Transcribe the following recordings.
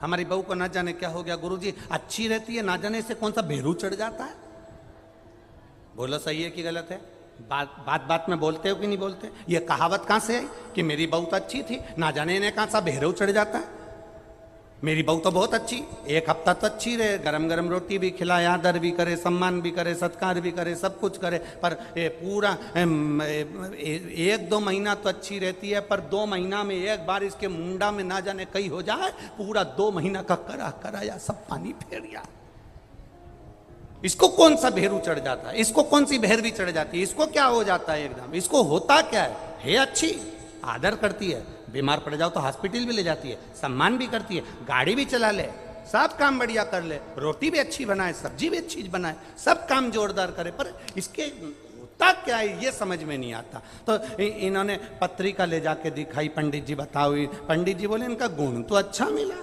हमारी बहू को ना जाने क्या हो गया गुरुजी, अच्छी रहती है ना जाने से कौन सा भेरू चढ़ जाता है। बोलो सही है कि गलत है? बात बात बात में बोलते हो कि नहीं बोलते? ये कहावत कहां से आई कि मेरी बहू तो अच्छी थी ना जाने इन्हें कहां सा भेरू चढ़ जाता है। मेरी बहू तो बहुत अच्छी, एक हफ्ता तो अच्छी रहे, गरम गरम रोटी भी खिलाए, आदर भी करे, सम्मान भी करे, सत्कार भी करे, सब कुछ करे, पर ये पूरा 1-2 महीना तो अच्छी रहती है, पर 2 महीना में एक बार इसके मुंडा में ना जाने कहीं हो जाए, पूरा 2 महीना का कराया सब पानी फेर गया। इसको कौन सा भेरू चढ़ जाता है? इसको कौन सी भैरवी चढ़ जाती है? इसको क्या हो जाता है? एकदम इसको होता क्या है अच्छी, आदर करती है, बीमार पड़ जाओ तो हॉस्पिटल भी ले जाती है, सम्मान भी करती है, गाड़ी भी चला ले, सब काम बढ़िया कर ले, रोटी भी अच्छी बनाए, सब्जी भी अच्छी बनाए, सब काम जोरदार करे, पर इसके होता क्या है ये समझ में नहीं आता। तो इन्होंने पत्रिका ले जाके दिखाई, पंडित जी बताओ। पंडित जी बोले इनका गुण तो अच्छा मिला,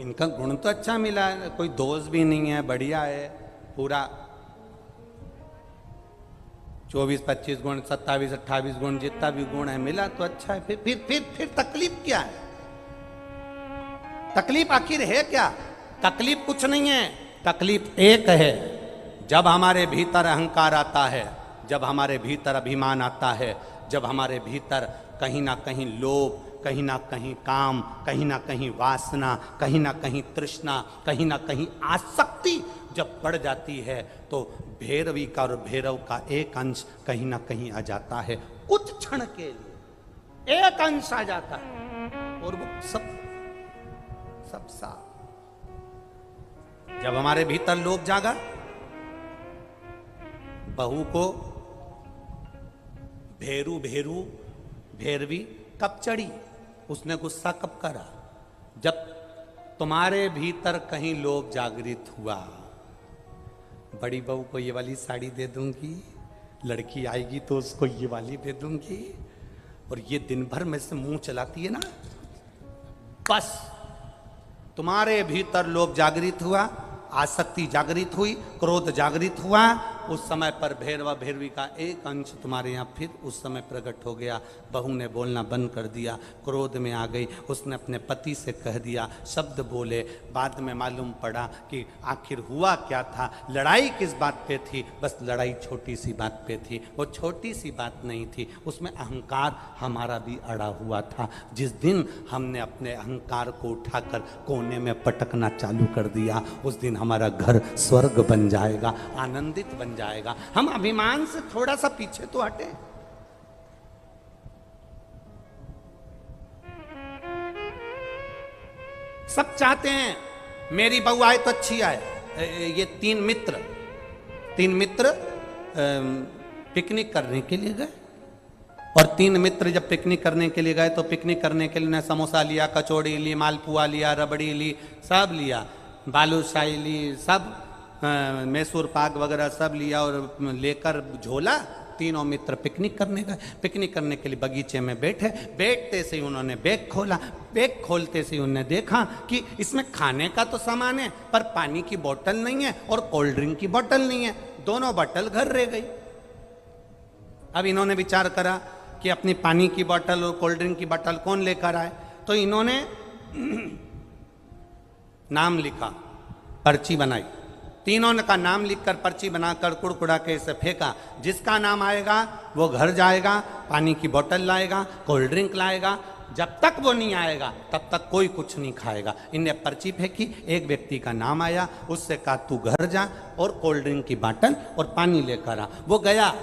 इनका गुण तो अच्छा मिला, कोई दोष भी नहीं है, बढ़िया है, पूरा 24-25 गुण, 27-28 गुण, जितना भी गुण है मिला तो अच्छा है। फिर तकलीफ क्या है? तकलीफ आखिर है क्या? तकलीफ कुछ नहीं है, तकलीफ एक है, जब हमारे भीतर अहंकार आता है, जब हमारे भीतर अभिमान आता है, जब हमारे भीतर कहीं ना कहीं लोभ, कहीं ना कहीं काम, कहीं ना कहीं वासना, कहीं ना कहीं तृष्णा, कहीं ना कहीं आसक्ति जब बढ़ जाती है, तो भैरवी का और भैरव का एक अंश कहीं ना कहीं आ जाता है, कुछ क्षण के लिए एक अंश आ जाता है और वो सब साफ। जब हमारे भीतर लोभ जागा, बहू को भैरवी कब चढ़ी, उसने गुस्सा कब करा? जब तुम्हारे भीतर कहीं लोभ जागृत हुआ, बड़ी बहू को ये वाली साड़ी दे दूंगी, लड़की आएगी तो उसको ये वाली दे दूंगी, और ये दिन भर में से मुंह चलाती है ना, बस तुम्हारे भीतर लोभ जागृत हुआ, आसक्ति जागृत हुई, क्रोध जागृत हुआ, उस समय पर भैरवा भैरवी का एक अंश तुम्हारे यहाँ फिर उस समय प्रकट हो गया। बहू ने बोलना बंद कर दिया, क्रोध में आ गई, उसने अपने पति से कह दिया, शब्द बोले, बाद में मालूम पड़ा कि आखिर हुआ क्या था, लड़ाई किस बात पे थी, बस लड़ाई छोटी सी बात पे थी, वो छोटी सी बात नहीं थी, उसमें अहंकार हमारा भी अड़ा हुआ था। जिस दिन हमने अपने अहंकार को उठाकर कोने में पटकना चालू कर दिया, उस दिन हमारा घर स्वर्ग बन जाएगा, आनंदित बन जाएगा। हम अभिमान से थोड़ा सा पीछे तो हटे। सब चाहते हैं मेरी बहू आए तो अच्छी आए। ये 3 मित्र पिकनिक करने के लिए गए, और 3 मित्र जब पिकनिक करने के लिए गए तो पिकनिक करने के लिए उन्हें समोसा लिया, कचौड़ी ली, मालपुआ लिया, रबड़ी ली, सब लिया, बालूशाही ली, सब मैसूर पाक वगैरह सब लिया, और लेकर झोला, तीनों मित्र पिकनिक करने गए। पिकनिक करने के लिए बगीचे में बैठते से ही उन्होंने बैग खोला, बैग खोलते से ही उन्होंने देखा कि इसमें खाने का तो सामान है, पर पानी की बोतल नहीं है और कोल्ड ड्रिंक की बोतल नहीं है, दोनों बोतल घर रह गई। अब इन्होंने विचार करा कि अपनी पानी की बोतल और कोल्ड ड्रिंक की बोतल कौन लेकर आए, तो इन्होंने नाम लिखा, पर्ची बनाई, तीनों का नाम लिखकर पर्ची बनाकर कुड़कुड़ा के इसे फेंका, जिसका नाम आएगा वो घर जाएगा, पानी की बोतल लाएगा, कोल्ड ड्रिंक लाएगा, जब तक वो नहीं आएगा तब तक कोई कुछ नहीं खाएगा। इनने पर्ची फेंकी, एक व्यक्ति का नाम आया, उससे कहा तू घर जा और कोल्ड ड्रिंक की बोतल और पानी लेकर आ। वो गया,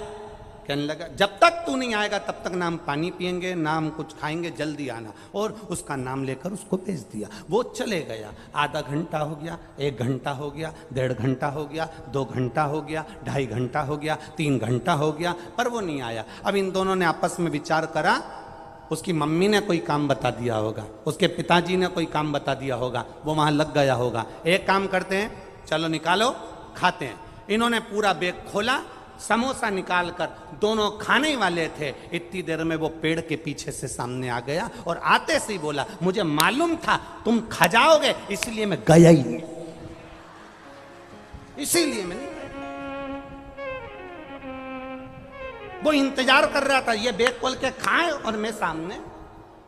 कहने लगा जब तक तू नहीं आएगा तब तक नाम पानी पिएंगे, नाम कुछ खाएंगे, जल्दी आना, और उसका नाम लेकर उसको भेज दिया। वो चले गया, आधा घंटा हो गया, 1 घंटा हो गया, 1.5 घंटा हो गया, 2 घंटा हो गया, 2.5 घंटा हो गया, 3 घंटा हो गया, पर वो नहीं आया। अब इन दोनों ने आपस में विचार करा, उसकी मम्मी ने कोई काम बता दिया होगा, उसके पिताजी ने कोई काम बता दिया होगा, वो वहां लग गया होगा। एक काम करते हैं, चलो निकालो खाते हैं। इन्होंने पूरा बैग खोला, समोसा निकालकर, दोनों खाने वाले थे, इतनी देर में वो पेड़ के पीछे से सामने आ गया और आते से ही बोला, मुझे मालूम था तुम खा जाओगे, इसलिए मैं गया ही नहीं, इसीलिए मैं नहीं गया। वो इंतजार कर रहा था ये बैग खोल के खाए और मैं सामने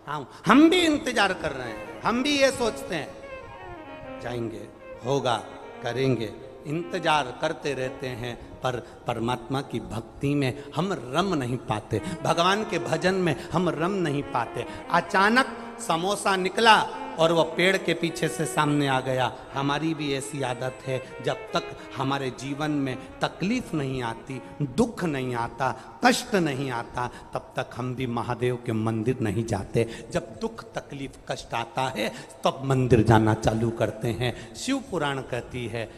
आऊं। हम भी इंतजार कर रहे हैं, हम भी ये सोचते हैं जाएंगे, होगा, करेंगे, इंतजार करते रहते हैं, पर परमात्मा की भक्ति में हम रम नहीं पाते, भगवान के भजन में हम रम नहीं पाते। अचानक समोसा निकला और वह पेड़ के पीछे से सामने आ गया। हमारी भी ऐसी आदत है, जब तक हमारे जीवन में तकलीफ नहीं आती, दुख नहीं आता, कष्ट नहीं आता, तब तक हम भी महादेव के मंदिर नहीं जाते। जब दुख तकलीफ कष्ट आता है तब मंदिर जाना चालू करते हैं। शिव पुराण कहती है,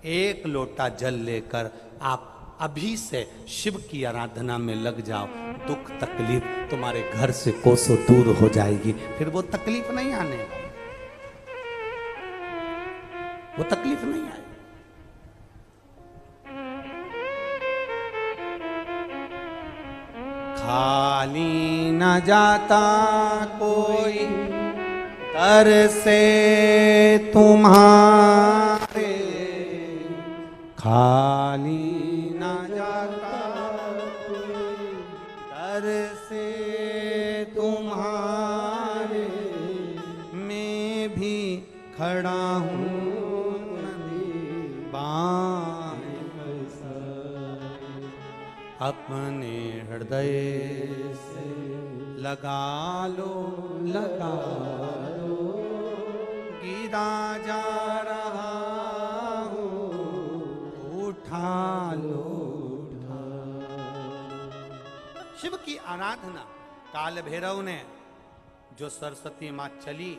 एक लोटा जल लेकर आप अभी से शिव की आराधना में लग जाओ, दुख तकलीफ तुम्हारे घर से कोसों दूर हो जाएगी। फिर वो तकलीफ नहीं आने, वो तकलीफ नहीं आएगी। खाली न जाता कोई दर से तुम्हारे, खाली न जाता कोई दर से तुम्हारे, मैं भी खड़ा हूँ अपने हृदय से लगा लो, लगा लो, गिरा जा रहा हूँ, उठा लो, उठा। शिव की आराधना काल भैरव ने, जो सरस्वती माँ चली,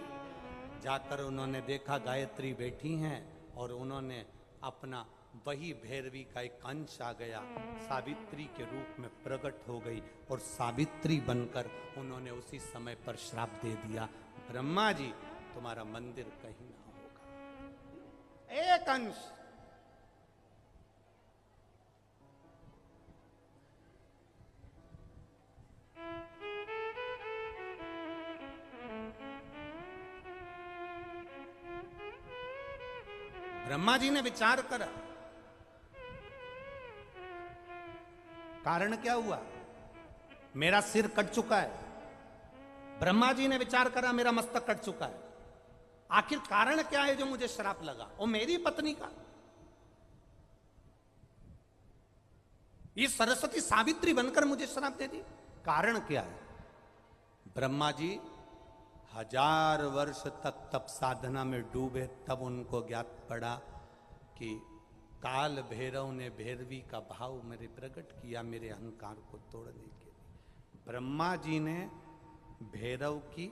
जाकर उन्होंने देखा गायत्री बैठी हैं और उन्होंने अपना वही भैरवी का एक अंश आ गया, सावित्री के रूप में प्रकट हो गई और सावित्री बनकर उन्होंने उसी समय पर श्राप दे दिया, ब्रह्मा जी तुम्हारा मंदिर कहीं ना होगा। एक अंश। ब्रह्मा जी ने विचार करा, कारण क्या हुआ? मेरा सिर कट चुका है। ब्रह्मा जी ने विचार करा, मेरा मस्तक कट चुका है, आखिर कारण क्या है जो मुझे श्राप लगा? वो मेरी पत्नी का, ये सरस्वती सावित्री बनकर मुझे श्राप दे दी। कारण क्या है? ब्रह्मा जी 1000 वर्ष तक तप साधना में डूबे, तब उनको ज्ञात पड़ा कि काल भैरव ने भैरवी का भाव मेरे प्रकट किया, मेरे अहंकार को तोड़ने के लिए। ब्रह्मा जी ने भैरव की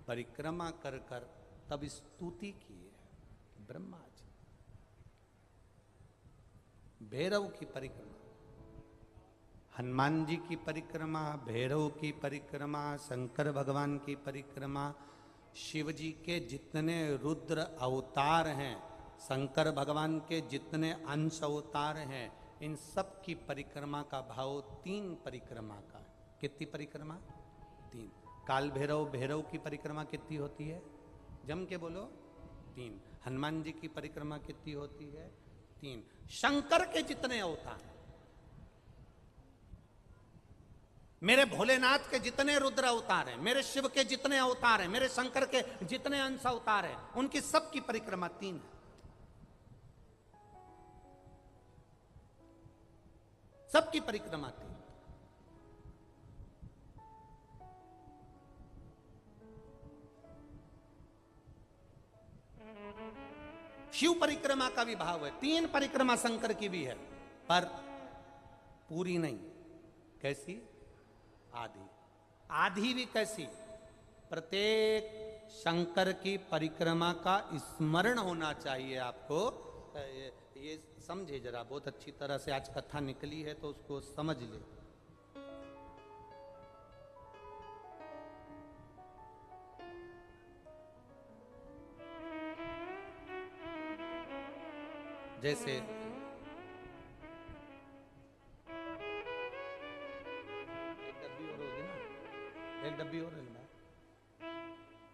परिक्रमा कर कर तब स्तुति की है। ब्रह्मा जी भैरव की परिक्रमा, हनुमान जी की परिक्रमा, भैरव की परिक्रमा, शंकर भगवान की परिक्रमा, शिव जी के जितने रुद्र अवतार हैं, शंकर भगवान के जितने अंश अवतार हैं, इन सब की परिक्रमा का भाव 3 परिक्रमा का। कितनी परिक्रमा? 3। काल भैरव, भैरव की परिक्रमा कितनी होती है? जम के बोलो, 3। हनुमान जी की परिक्रमा कितनी होती है? 3। शंकर के जितने अवतार, मेरे भोलेनाथ के जितने रुद्र अवतार हैं, मेरे शिव के जितने अवतार हैं, मेरे शंकर के जितने अंश अवतार हैं, उनकी सबकी परिक्रमा 3 है। सबकी परिक्रमा 3। शिव परिक्रमा का भी भाव है, 3 परिक्रमा शंकर की भी है, पर पूरी नहीं। कैसी? आधी। आधी भी कैसी? प्रत्येक शंकर की परिक्रमा का स्मरण होना चाहिए आपको। ये समझे जरा, बहुत अच्छी तरह से आज कथा निकली है तो उसको समझ ले। जैसे एक डब्बी और होगी ना, एक डब्बी और है ना,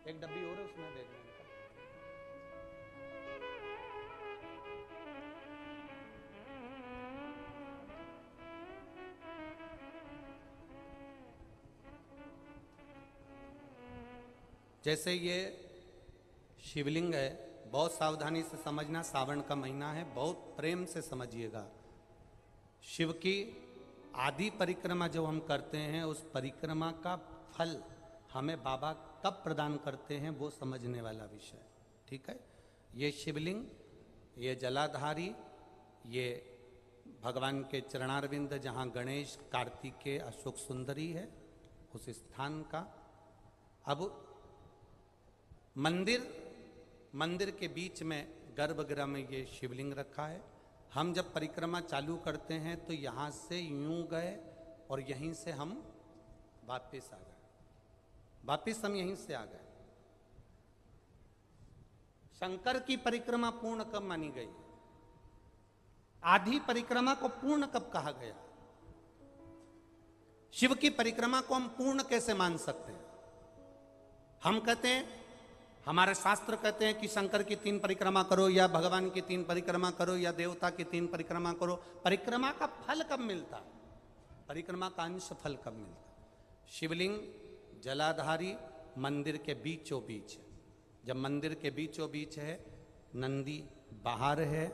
एक डब्बी और है उसमें देखना। जैसे ये शिवलिंग है, बहुत सावधानी से समझना, सावन का महीना है, बहुत प्रेम से समझिएगा। शिव की आदि परिक्रमा जो हम करते हैं, उस परिक्रमा का फल हमें बाबा कब प्रदान करते हैं वो समझने वाला विषय, ठीक है। ये शिवलिंग, ये जलाधारी, ये भगवान के चरणारविंद जहाँ गणेश, कार्तिकेय, अशोक सुंदरी है, उस स्थान का। अब मंदिर के बीच में गर्भगृह में ये शिवलिंग रखा है। हम जब परिक्रमा चालू करते हैं तो यहाँ से यूं गए और यहीं से हम वापस आ गए, वापस हम यहीं से आ गए। शंकर की परिक्रमा पूर्ण कब मानी गई? आधी परिक्रमा को पूर्ण कब कहा गया? शिव की परिक्रमा को हम पूर्ण कैसे मान सकते हैं? हम कहते हैं, हमारे शास्त्र कहते हैं कि शंकर की 3 परिक्रमा करो, या भगवान की 3 परिक्रमा करो, या देवता की 3 परिक्रमा करो। परिक्रमा का फल कब मिलता? परिक्रमा का अंश फल कब मिलता? शिवलिंग जलाधारी मंदिर के बीचों बीच है। जब मंदिर के बीचों बीच है, नंदी बाहर है,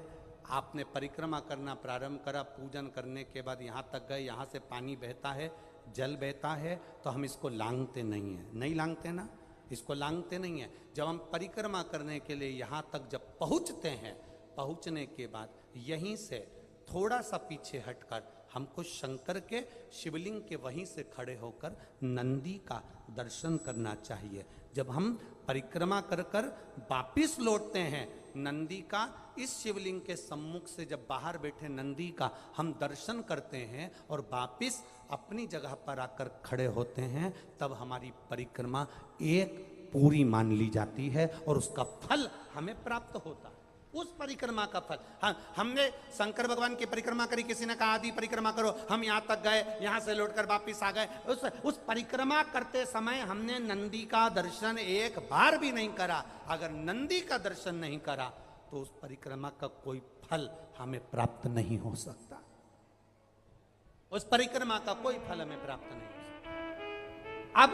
आपने परिक्रमा करना प्रारंभ करा, पूजन करने के बाद यहाँ तक गए, यहाँ से पानी बहता है, जल बहता है, तो हम इसको लांघते नहीं है, नहीं लांघते ना, इसको लांघते नहीं है। जब हम परिक्रमा करने के लिए यहाँ तक जब पहुँचते हैं, पहुँचने के बाद यहीं से थोड़ा सा पीछे हटकर हमको शंकर के शिवलिंग के वहीं से खड़े होकर नंदी का दर्शन करना चाहिए। जब हम परिक्रमा कर कर वापिस लौटते हैं, नंदी का इस शिवलिंग के सम्मुख से जब बाहर बैठे नंदी का हम दर्शन करते हैं और वापिस अपनी जगह पर आकर खड़े होते हैं, तब हमारी परिक्रमा एक पूरी मान ली जाती है और उसका फल हमें प्राप्त होता है। उस परिक्रमा का फल, हमने शंकर भगवान की परिक्रमा करी, किसी ने कहा आदि परिक्रमा करो, हम यहाँ तक गए, यहाँ से लौटकर वापिस आ गए। उस परिक्रमा करते समय हमने नंदी का दर्शन एक बार भी नहीं करा। अगर नंदी का दर्शन नहीं करा तो उस परिक्रमा का कोई फल हमें प्राप्त नहीं हो सकता। उस परिक्रमा का कोई फल हमें प्राप्त नहीं हो सकता। अब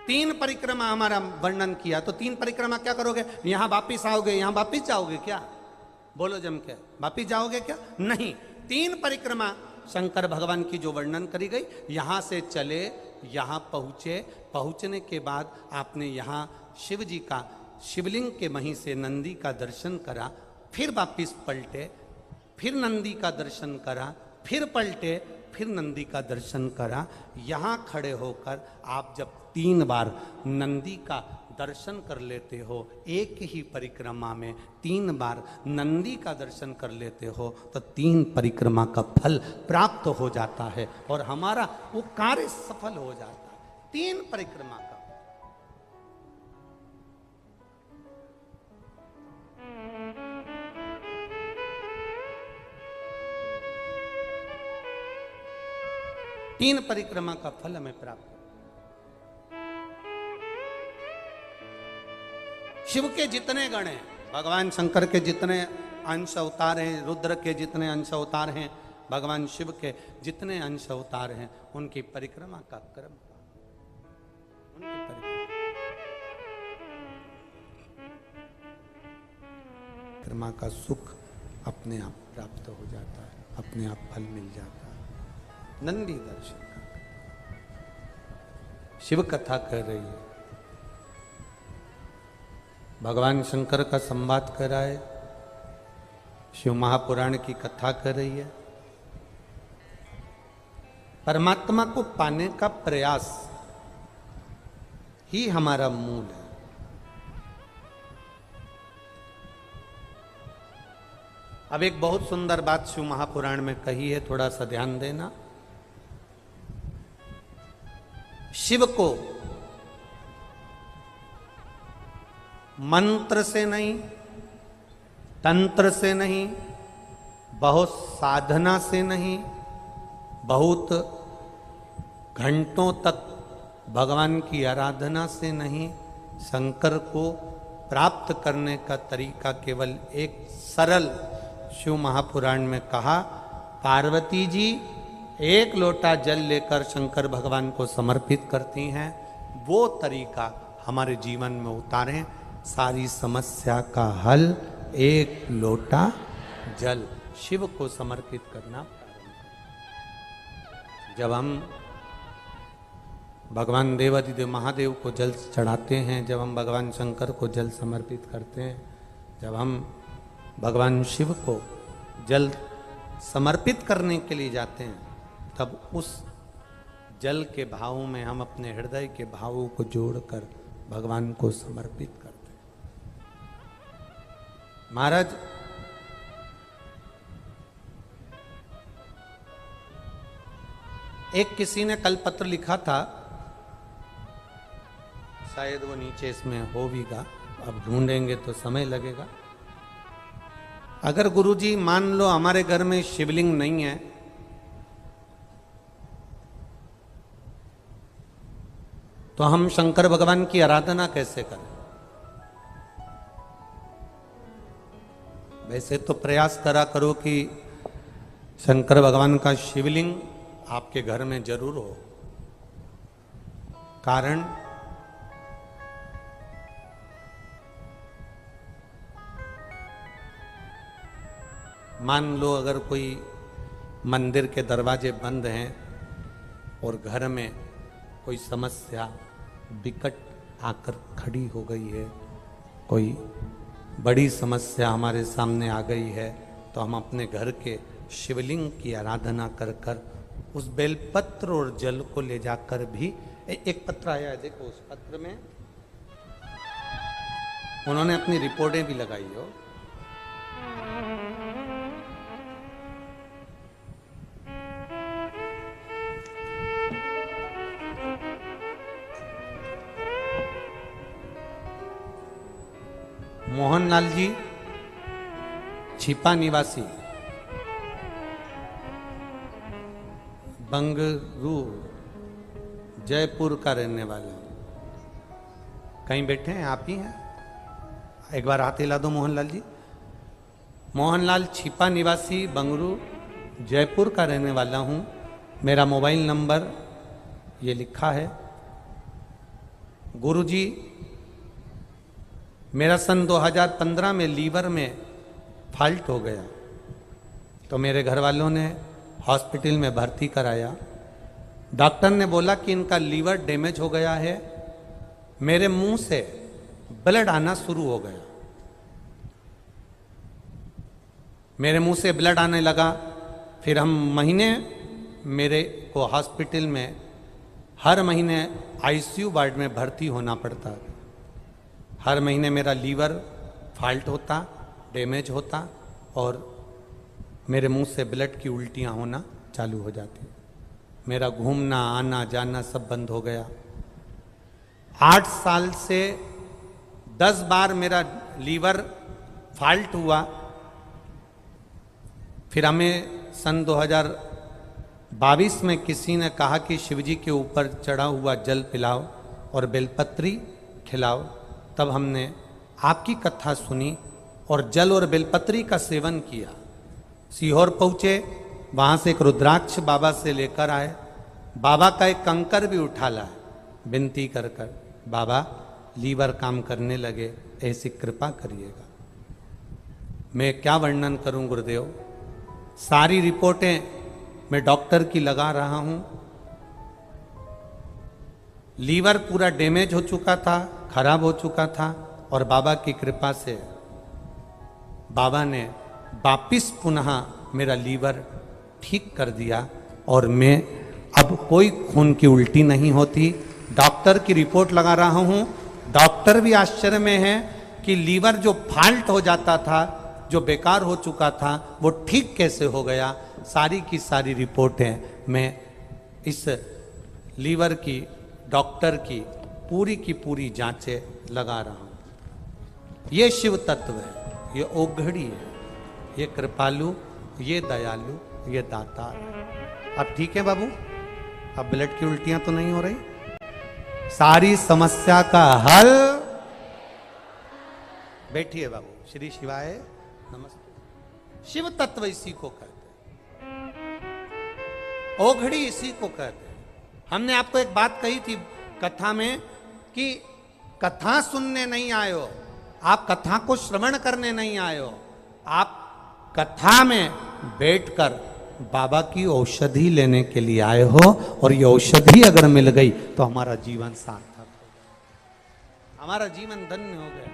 3 परिक्रमा हमारा वर्णन किया, तो 3 परिक्रमा क्या करोगे? यहां वापिस आओगे, यहां वापिस जाओगे क्या? बोलो जम के, वापिस जाओगे क्या? नहीं। 3 परिक्रमा शंकर भगवान की जो वर्णन करी गई, यहां से चले, यहां पहुंचे, पहुंचने के बाद आपने यहां शिव जी का शिवलिंग के वहीं से नंदी का दर्शन करा, फिर वापिस पलटे, फिर नंदी का दर्शन करा, फिर पलटे, फिर नंदी का दर्शन करा। यहाँ खड़े होकर आप जब 3 बार नंदी का दर्शन कर लेते हो, एक ही परिक्रमा में 3 बार नंदी का दर्शन कर लेते हो, तो 3 परिक्रमा का फल प्राप्त हो जाता है और हमारा वो कार्य सफल हो जाता है। 3 परिक्रमा का। तीन परिक्रमा का फल हमें प्राप्त। शिव के जितने गण हैं, भगवान शंकर के जितने अंश अवतार हैं, रुद्र के जितने अंश अवतार हैं, भगवान शिव के जितने अंश अवतार हैं, उनकी परिक्रमा का क्रम, परिक्रमा का सुख अपने आप प्राप्त हो जाता है, अपने आप फल मिल जाता है। नंदी दर्शन शिव कथा कह रही है, भगवान शंकर का संवाद कर रहा है, शिव महापुराण की कथा कर रही है। परमात्मा को पाने का प्रयास ही हमारा मूल है। अब एक बहुत सुंदर बात शिव महापुराण में कही है, थोड़ा सा ध्यान देना। शिव को मंत्र से नहीं, तंत्र से नहीं, बहुत साधना से नहीं, बहुत घंटों तक भगवान की आराधना से नहीं, शंकर को प्राप्त करने का तरीका केवल एक सरल शिव महापुराण में कहा, पार्वती जी 1 लोटा जल लेकर शंकर भगवान को समर्पित करती हैं। वो तरीका हमारे जीवन में उतारें। सारी समस्या का हल एक लोटा जल, शिव को समर्पित करना प्रारंभ करें। जब हम भगवान देवादिदेव महादेव को जल चढ़ाते हैं, जब हम भगवान शंकर को जल समर्पित करते हैं, जब हम भगवान शिव को जल समर्पित करने के लिए जाते हैं, तब उस जल के भाव में हम अपने हृदय के भावों को जोड़कर भगवान को समर्पित करते हैं। महाराज, एक किसी ने कल पत्र लिखा था, शायद वो नीचे इसमें हो भी गा, अब ढूंढेंगे तो समय लगेगा। अगर गुरुजी मान लो हमारे घर में शिवलिंग नहीं है, तो हम शंकर भगवान की आराधना कैसे करें? वैसे तो प्रयास करा करो कि शंकर भगवान का शिवलिंग आपके घर में जरूर हो। कारण मान लो अगर कोई मंदिर के दरवाजे बंद हैं और घर में कोई समस्या विकट आकर खड़ी हो गई है, कोई बड़ी समस्या हमारे सामने आ गई है, तो हम अपने घर के शिवलिंग की आराधना कर कर उस बेलपत्र और जल को ले जाकर भी, एक पत्र आया है देखो, उस पत्र में उन्होंने अपनी रिपोर्टें भी लगाई हो। मोहनलाल जी छिपा निवासी, बंगरू, जयपुर का रहने वाले। कहीं बैठे हैं? आप ही हैं? एक बार हाथ हिला दो मोहनलाल जी। मोहनलाल छिपा निवासी, बंगरू, जयपुर का रहने वाला हूं। मेरा मोबाइल नंबर ये लिखा है। गुरुजी, मेरा सन 2015 में लीवर में फॉल्ट हो गया, तो मेरे घर वालों ने हॉस्पिटल में भर्ती कराया। डॉक्टर ने बोला कि इनका लीवर डैमेज हो गया है। मेरे मुंह से ब्लड आना शुरू हो गया, मेरे मुंह से ब्लड आने लगा। फिर हम महीने मेरे को हॉस्पिटल में हर महीने आईसीयू वार्ड में भर्ती होना पड़ता। हर महीने मेरा लीवर फॉल्ट होता, डैमेज होता और मेरे मुंह से ब्लड की उल्टियां होना चालू हो जाती। मेरा घूमना आना जाना सब बंद हो गया। 8 साल से 10 बार मेरा लीवर फॉल्ट हुआ। फिर हमें सन 2022 में किसी ने कहा कि शिवजी के ऊपर चढ़ा हुआ जल पिलाओ और बेलपत्री खिलाओ। तब हमने आपकी कथा सुनी और जल और बेलपत्री का सेवन किया। सीहोर पहुँचे, वहाँ से एक रुद्राक्ष बाबा से लेकर आए। बाबा का एक कंकर भी उठा लाए, विनती कर कर, बाबा लीवर काम करने लगे, ऐसी कृपा करिएगा। मैं क्या वर्णन करूं गुरुदेव, सारी रिपोर्टें मैं डॉक्टर की लगा रहा हूं। लीवर पूरा डैमेज हो चुका था, खराब हो चुका था और बाबा की कृपा से बाबा ने वापिस पुनः मेरा लीवर ठीक कर दिया और मैं अब कोई खून की उल्टी नहीं होती। डॉक्टर की रिपोर्ट लगा रहा हूं। डॉक्टर भी आश्चर्य में है कि लीवर जो फॉल्ट हो जाता था, जो बेकार हो चुका था, वो ठीक कैसे हो गया। सारी की सारी रिपोर्टें मैं इस लीवर की, डॉक्टर की पूरी जांचें लगा रहा हूं। ये शिव तत्व है, ये ओघड़ी है, ये कृपालु, ये दयालु, ये दातार है। अब ठीक है बाबू, अब ब्लड की उल्टियां तो नहीं हो रही, सारी समस्या का हल। बैठिए बाबू। श्री शिवाय नमस्ते। शिव तत्व इसी को कहते हैं, ओघड़ी इसी को कहते हैं। हमने आपको एक बात कही थी कथा में कि कथा सुनने नहीं आए हो, आप कथा को श्रवण करने नहीं आए हो, आप कथा में बैठकर बाबा की औषधि लेने के लिए आए हो। और ये औषधि अगर मिल गई तो हमारा जीवन सार्थक हो गया, हमारा जीवन धन्य हो गया।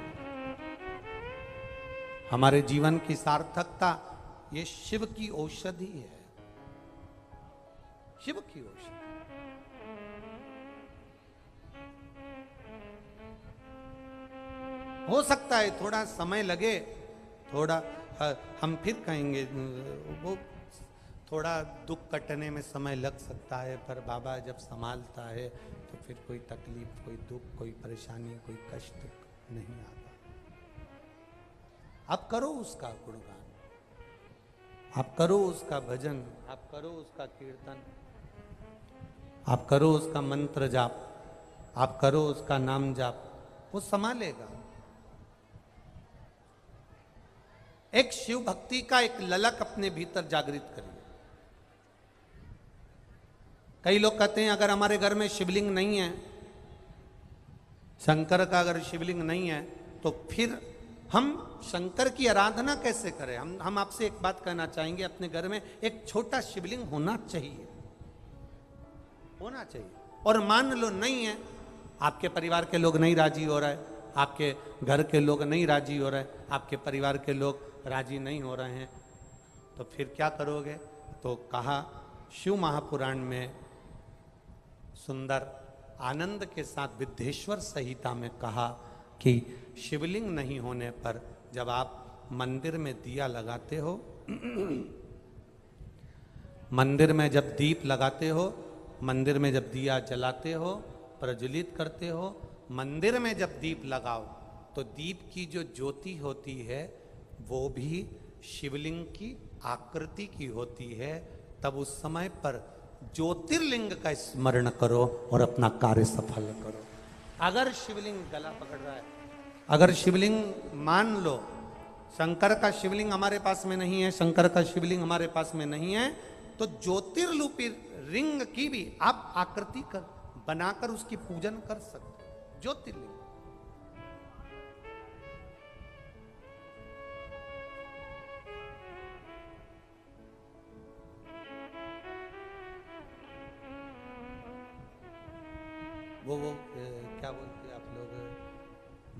हमारे जीवन की सार्थकता ये शिव की औषधि है, शिव की औषधि। हो सकता है थोड़ा समय लगे, थोड़ा हम फिर कहेंगे वो थोड़ा दुख कटने में समय लग सकता है, पर बाबा जब संभालता है तो फिर कोई तकलीफ, कोई दुख, कोई परेशानी, कोई कष्ट नहीं आता। आप करो उसका गुणगान, आप करो उसका भजन, आप करो उसका कीर्तन, आप करो उसका मंत्र जाप, आप करो उसका नाम जाप, वो संभालेगा। एक शिव भक्ति का एक ललक अपने भीतर जागृत करिए। कई लोग कहते हैं अगर हमारे घर में शिवलिंग नहीं है, शंकर का अगर शिवलिंग नहीं है, तो फिर हम शंकर की आराधना कैसे करें। हम आपसे एक बात कहना चाहेंगे, अपने घर में एक छोटा शिवलिंग होना चाहिए, होना चाहिए। और मान लो नहीं है, आपके परिवार के लोग नहीं राजी हो रहे, आपके घर के लोग नहीं राजी हो रहे, आपके परिवार के लोग राजी नहीं हो रहे हैं, तो फिर क्या करोगे। तो कहा शिव महापुराण में सुंदर आनंद के साथ विद्येश्वर संहिता में कहा कि शिवलिंग नहीं होने पर जब आप मंदिर में दिया लगाते हो, मंदिर में जब दीप लगाते हो, मंदिर में जब दिया जलाते हो, प्रज्वलित करते हो, मंदिर में जब दीप लगाओ तो दीप की जो ज्योति होती है वो भी शिवलिंग की आकृति की होती है। तब उस समय पर ज्योतिर्लिंग का स्मरण करो और अपना कार्य सफल करो। अगर शिवलिंग गला पकड़ रहा है, अगर शिवलिंग मान लो शंकर का शिवलिंग हमारे पास में नहीं है, शंकर का शिवलिंग हमारे पास में नहीं है, तो ज्योतिर्लिपि रिंग की भी आप आकृति कर बनाकर उसकी पूजन कर सकते हो। ज्योतिर्लिंग वो क्या बोलते आप लोग,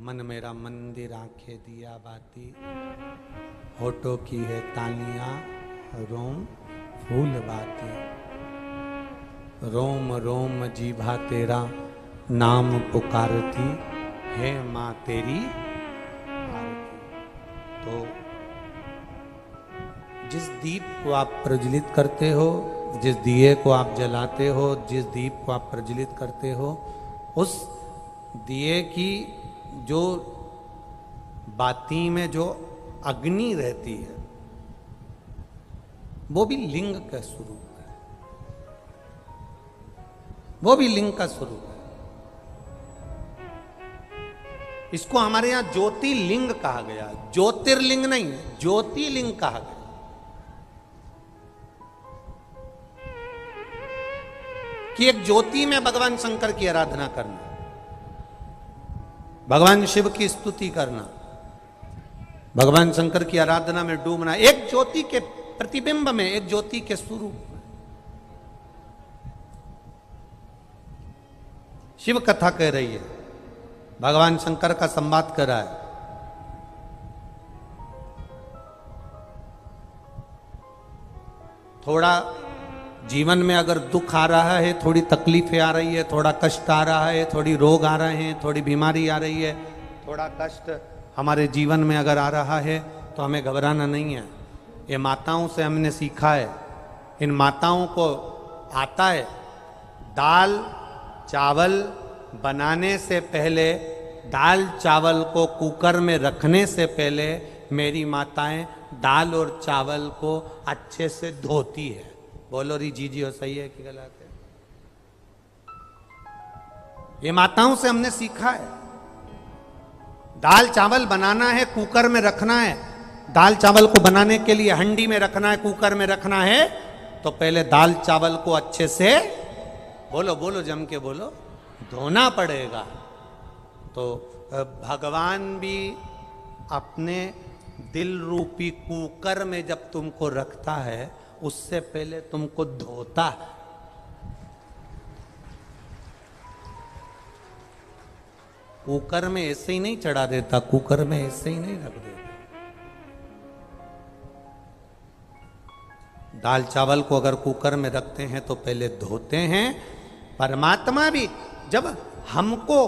मन मेरा मंदिर आंखें दिया बाती, होठों की है तालियां रोम फूल बाती, रोम रोम जीभा तेरा नाम पुकारती है माँ तेरी आरती। तो जिस दीप को आप प्रज्वलित करते हो, जिस दिए को आप जलाते हो, जिस दीप को आप प्रज्वलित करते हो, उस दिए की जो बाती में जो अग्नि रहती है वो भी लिंग का स्वरूप है, वो भी लिंग का स्वरूप है। इसको हमारे यहां ज्योतिर्लिंग कहा गया, ज्योतिर्लिंग नहीं, ज्योतिर्लिंग कहा गया। कि एक ज्योति में भगवान शंकर की आराधना करना, भगवान शिव की स्तुति करना, भगवान शंकर की आराधना में डूबना, एक ज्योति के प्रतिबिंब में, एक ज्योति के स्वरूप में। शिव कथा कह रही है, भगवान शंकर का संवाद कर रहा है। थोड़ा जीवन में अगर दुख आ रहा है, थोड़ी तकलीफें आ रही है, थोड़ा कष्ट आ रहा है, थोड़ी रोग आ रहे हैं, थोड़ी बीमारी आ रही है, थोड़ा कष्ट हमारे जीवन में अगर आ रहा है, तो हमें घबराना नहीं है। ये माताओं से हमने सीखा है, इन माताओं को आता है, दाल चावल बनाने से पहले, दाल चावल को कुकर में रखने से पहले मेरी माताएं दाल और चावल को अच्छे से धोती है। बोलो री जी हो, सही है कि गलत है? ये माताओं से हमने सीखा है। दाल चावल बनाना है, कुकर में रखना है। दाल चावल को बनाने के लिए हंडी में रखना है, कुकर में रखना है, तो पहले दाल चावल को अच्छे से, बोलो बोलो जम के बोलो, धोना पड़ेगा। तो भगवान भी अपने दिल रूपी कुकर में जब तुमको रखता है, उससे पहले तुमको धोता है। कुकर में ऐसे ही नहीं चढ़ा देता, कुकर में ऐसे ही नहीं रख देता। दाल चावल को अगर कुकर में रखते हैं तो पहले धोते हैं। परमात्मा भी जब हमको,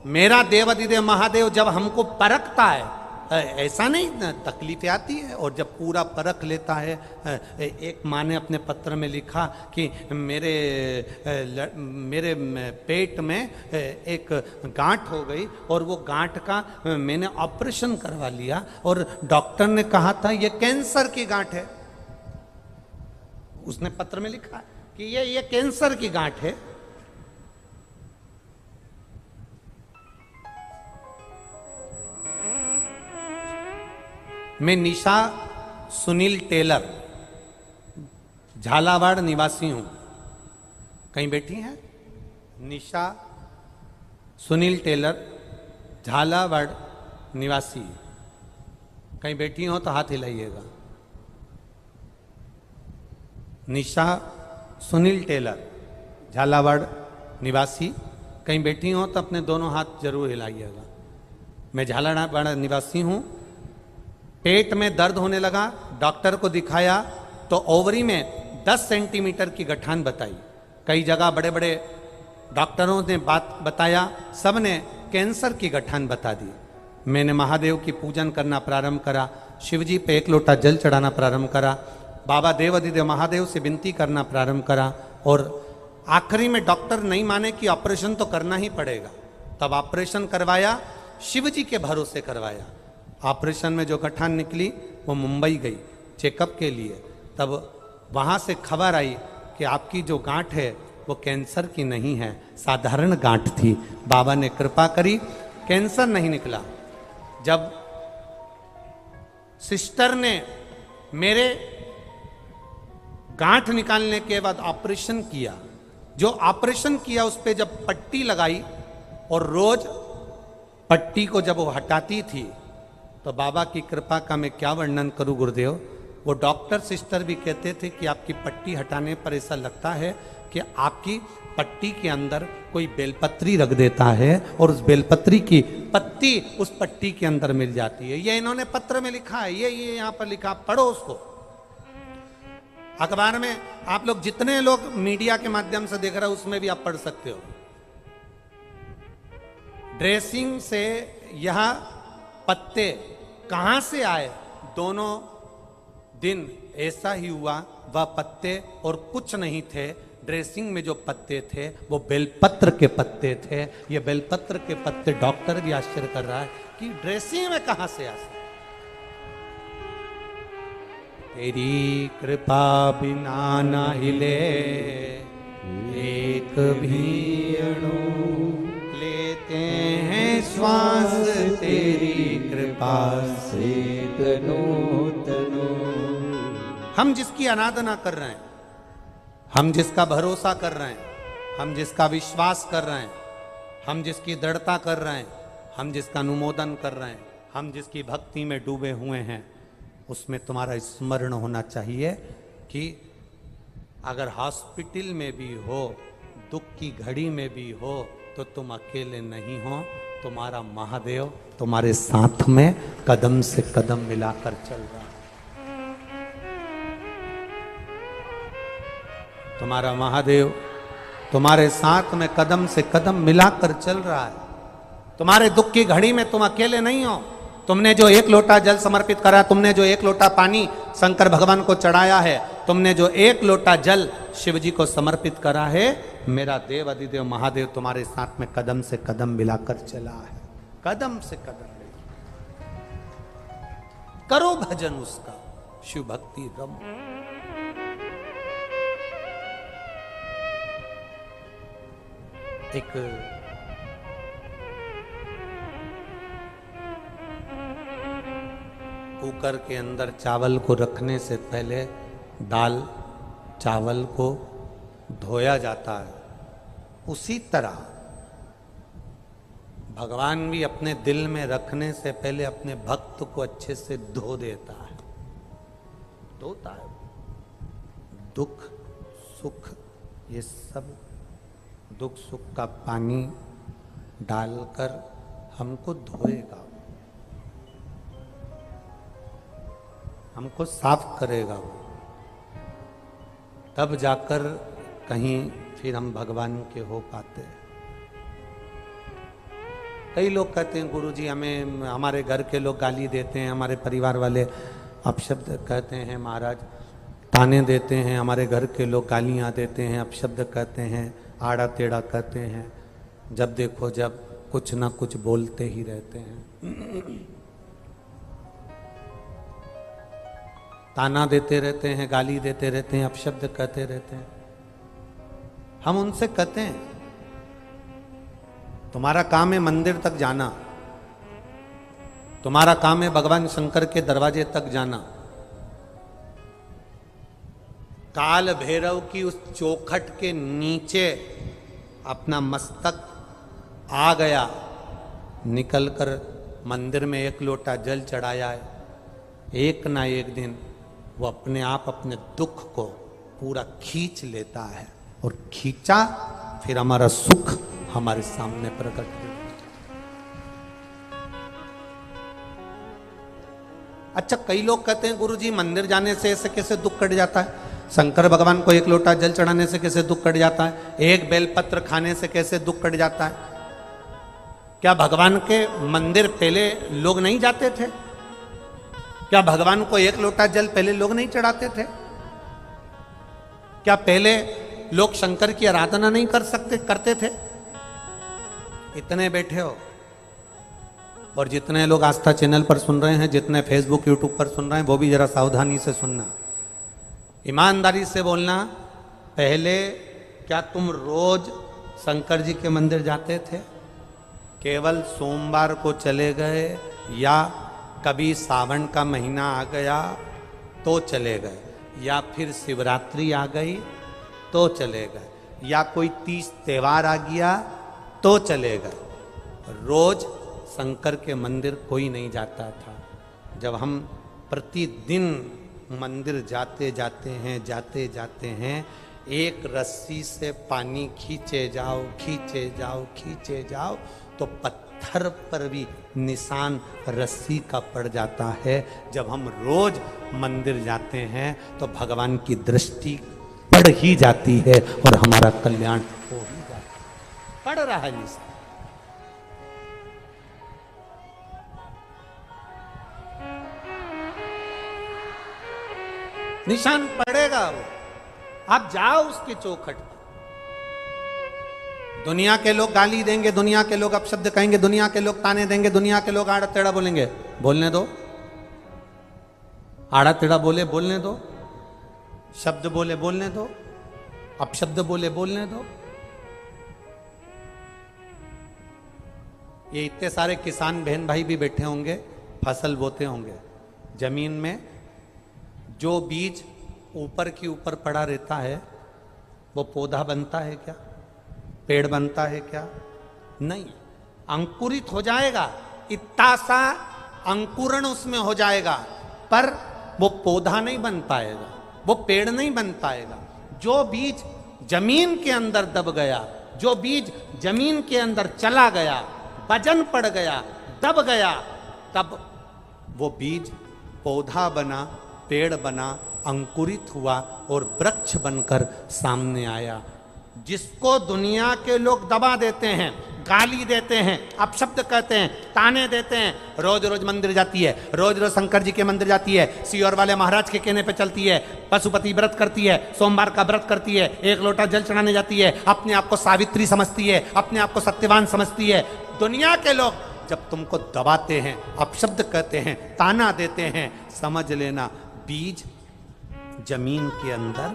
मेरा देव अधिदेव महादेव जब हमको परखता है, ऐसा नहीं तकलीफें आती है, और जब पूरा परख लेता है। एक माँ ने अपने पत्र में लिखा कि मेरे पेट में एक गांठ हो गई और वो गांठ का मैंने ऑपरेशन करवा लिया और डॉक्टर ने कहा था ये कैंसर की गांठ है। उसने पत्र में लिखा कि ये कैंसर की गांठ है। मैं निशा सुनील टेलर, झालावाड़ निवासी हूं। कहीं बैठी हैं? निशा सुनील टेलर, झालावाड़ निवासी। कहीं बैठी हो तो हाथ हिलाइएगा। निशा सुनील टेलर, झालावाड़ निवासी। कहीं बैठी हो तो अपने दोनों हाथ जरूर हिलाइएगा। मैं झालावाड़ निवासी हूं। पेट में दर्द होने लगा, डॉक्टर को दिखाया तो ओवरी में 10 सेंटीमीटर की गठान बताई। कई जगह बड़े बड़े डॉक्टरों ने बात बताया, सब ने कैंसर की गठान बता दी। मैंने महादेव की पूजन करना प्रारंभ करा, शिवजी पे 1 लोटा जल चढ़ाना प्रारंभ करा, बाबा देव अधिदेव महादेव से विनती करना प्रारंभ करा, और आखिरी में डॉक्टर नहीं माने कि ऑपरेशन तो करना ही पड़ेगा। तब ऑपरेशन करवाया, शिवजी के भरोसे करवाया। ऑपरेशन में जो गठान निकली वो मुंबई गई चेकअप के लिए। तब वहाँ से खबर आई कि आपकी जो गांठ है वो कैंसर की नहीं है, साधारण गांठ थी। बाबा ने कृपा करी, कैंसर नहीं निकला। जब सिस्टर ने मेरे गांठ निकालने के बाद ऑपरेशन किया, जो ऑपरेशन किया उस पर जब पट्टी लगाई और रोज पट्टी को जब वो हटाती थी तो बाबा की कृपा का मैं क्या वर्णन करूं गुरुदेव। वो डॉक्टर सिस्टर भी कहते थे कि आपकी पट्टी हटाने पर ऐसा लगता है कि आपकी पट्टी के अंदर कोई बेलपत्री रख देता है और उस बेलपत्री की पत्ती उस पट्टी के अंदर मिल जाती है। ये इन्होंने पत्र में लिखा है, ये यहाँ पर लिखा, पढ़ो उसको। अखबार में आप लोग जितने लोग मीडिया के माध्यम से देख रहे हो उसमें भी आप पढ़ सकते हो। ड्रेसिंग से यह पत्ते कहां से आए, दोनों दिन ऐसा ही हुआ। वह पत्ते और कुछ नहीं थे, ड्रेसिंग में जो पत्ते थे वो बेलपत्र के पत्ते थे। ये बेलपत्र के पत्ते, डॉक्टर भी आश्चर्य कर रहा है कि ड्रेसिंग में कहां से आ सकते। तेरी कृपा बिना ना हिले एक भी अणु, लेते हैं श्वास तेरी कृपा से तनो तनो। हम जिसकी आराधना कर रहे हैं, हम जिसका भरोसा कर रहे हैं, हम जिसका विश्वास कर रहे हैं, हम जिसकी दृढ़ता कर रहे हैं, हम जिसका अनुमोदन कर रहे हैं, हम जिसकी भक्ति में डूबे हुए हैं, उसमें तुम्हारा स्मरण होना चाहिए कि अगर हॉस्पिटल में भी हो, दुख की घड़ी में भी हो, तो तुम अकेले नहीं हो। तुम्हारा महादेव तुम्हारे साथ में कदम से कदम मिलाकर चल रहा है। तुम्हारा महादेव तुम्हारे साथ में कदम से कदम मिलाकर चल रहा है। तुम्हारे दुख की घड़ी में तुम अकेले नहीं हो। तुमने जो 1 लोटा जल समर्पित करा, तुमने जो 1 लोटा पानी शंकर भगवान को चढ़ाया है, तुमने जो 1 लोटा जल शिव जी को समर्पित करा है, मेरा देव अधिदेव महादेव तुम्हारे साथ में कदम से कदम मिलाकर चला है। कदम से कदम करो भजन उसका, शिव भक्ति रम। एक कुकर के अंदर चावल को रखने से पहले दाल चावल को धोया जाता है, उसी तरह भगवान भी अपने दिल में रखने से पहले अपने भक्त को अच्छे से धो देता है, धोता है। दुख सुख ये सब दुख सुख का पानी डालकर हमको धोएगा, हमको साफ करेगा वो, तब जाकर कहीं फिर हम भगवान के हो पाते हैं। कई लोग कहते हैं गुरुजी हमें, हमारे घर के लोग गाली देते हैं, हमारे परिवार वाले अपशब्द कहते हैं, महाराज ताने देते हैं, हमारे घर के लोग गालियाँ देते हैं, अपशब्द कहते हैं, आड़ा टेढ़ा कहते हैं, जब देखो जब कुछ ना कुछ बोलते ही रहते हैं, ताना देते रहते हैं, गाली देते रहते हैं, अपशब्द कहते रहते हैं। हम उनसे कहते हैं तुम्हारा काम है मंदिर तक जाना, तुम्हारा काम है भगवान शंकर के दरवाजे तक जाना। काल भैरव की उस चौखट के नीचे अपना मस्तक आ गया, निकलकर मंदिर में एक लोटा जल चढ़ाया है, एक ना एक दिन वो अपने आप अपने दुख को पूरा खींच लेता है, और खींचा फिर हमारा सुख हमारे सामने प्रकट हो। अच्छा, कई लोग कहते हैं गुरुजी मंदिर जाने से ऐसे कैसे दुख कट जाता है, शंकर भगवान को एक लोटा जल चढ़ाने से कैसे दुख कट जाता है, एक बेलपत्र खाने से कैसे दुख कट जाता है। क्या भगवान के मंदिर पहले लोग नहीं जाते थे? क्या भगवान को एक लोटा जल पहले लोग नहीं चढ़ाते थे? क्या पहले लोग शंकर की आराधना नहीं करते थे? इतने बैठे हो, और जितने लोग आस्था चैनल पर सुन रहे हैं, जितने फेसबुक यूट्यूब पर सुन रहे हैं, वो भी जरा सावधानी से सुनना, ईमानदारी से बोलना। पहले क्या तुम रोज शंकर जी के मंदिर जाते थे? केवल सोमवार को चले गए, या कभी सावन का महीना आ गया तो चले गए, या फिर शिवरात्रि आ गई तो चले गए, या कोई तीज त्योहार आ गया तो चले गए। रोज शंकर के मंदिर कोई नहीं जाता था। जब हम प्रतिदिन मंदिर जाते जाते हैं, एक रस्सी से पानी खींचे जाओ तो पत्थर पर भी निशान रस्सी का पड़ जाता है। जब हम रोज मंदिर जाते हैं तो भगवान की दृष्टि पड़ ही जाती है और हमारा कल्याण हो ही जाता है। पड़ रहा है निशान। निशान पड़ेगा वो, आप जाओ उसके चौखट पर। दुनिया के लोग गाली देंगे, दुनिया के लोग अपशब्द कहेंगे, दुनिया के लोग ताने देंगे, दुनिया के लोग आड़ा टेढ़ा बोलेंगे, बोलने दो। आड़ा टेढ़ा बोलने दो, शब्द बोलने दो, अपशब्द बोलने दो। ये इतने सारे किसान बहन भाई भी बैठे होंगे, फसल बोते होंगे, जमीन में जो बीज ऊपर की ऊपर पड़ा रहता है वो पौधा बनता है क्या? पेड़ बनता है क्या? नहीं, अंकुरित हो जाएगा, इतना सा अंकुरण उसमें हो जाएगा, पर वो पौधा नहीं बन पाएगा, वो पेड़ नहीं बन पाएगा। जो बीज जमीन के अंदर दब गया, जो बीज जमीन के अंदर चला गया, वजन पड़ गया, दब गया, तब वो बीज पौधा बना, पेड़ बना, अंकुरित हुआ और वृक्ष बनकर सामने आया। जिसको दुनिया के लोग दबा देते हैं, गाली देते हैं, अपशब्द कहते हैं, ताने देते हैं, रोज रोज मंदिर जाती है, रोज रोज शंकर जी के मंदिर जाती है, सियोर वाले महाराज के कहने पे चलती है, पशुपति व्रत करती है, सोमवार का व्रत करती है, एक लोटा जल चढ़ाने जाती है, अपने आप को सावित्री समझती है, अपने आप को सत्यवान समझती है। दुनिया के लोग जब तुमको दबाते हैं, अपशब्द कहते हैं, ताना देते हैं, समझ लेना बीज जमीन के अंदर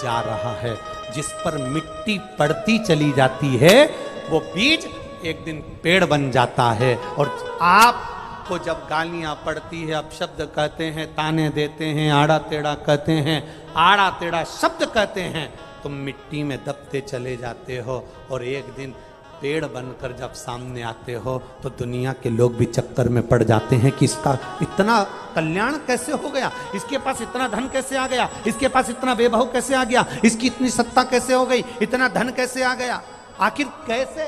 जा रहा है। जिस पर मिट्टी पड़ती चली जाती है वो बीज एक दिन पेड़ बन जाता है। और आपको जब गालियां पड़ती है, अपशब्द कहते हैं, ताने देते हैं, आड़ा टेढ़ा कहते हैं, आड़ा टेढ़ा शब्द कहते हैं, तुम मिट्टी में दबते चले जाते हो और एक दिन पेड़ बनकर जब सामने आते हो तो दुनिया के लोग भी चक्कर में पड़ जाते हैं कि इसका इतना कल्याण कैसे हो गया, इसके पास इतना धन कैसे आ गया, इसके पास इतना वैभव कैसे आ गया, इसकी इतनी सत्ता कैसे हो गई, इतना धन कैसे आ गया, आखिर कैसे।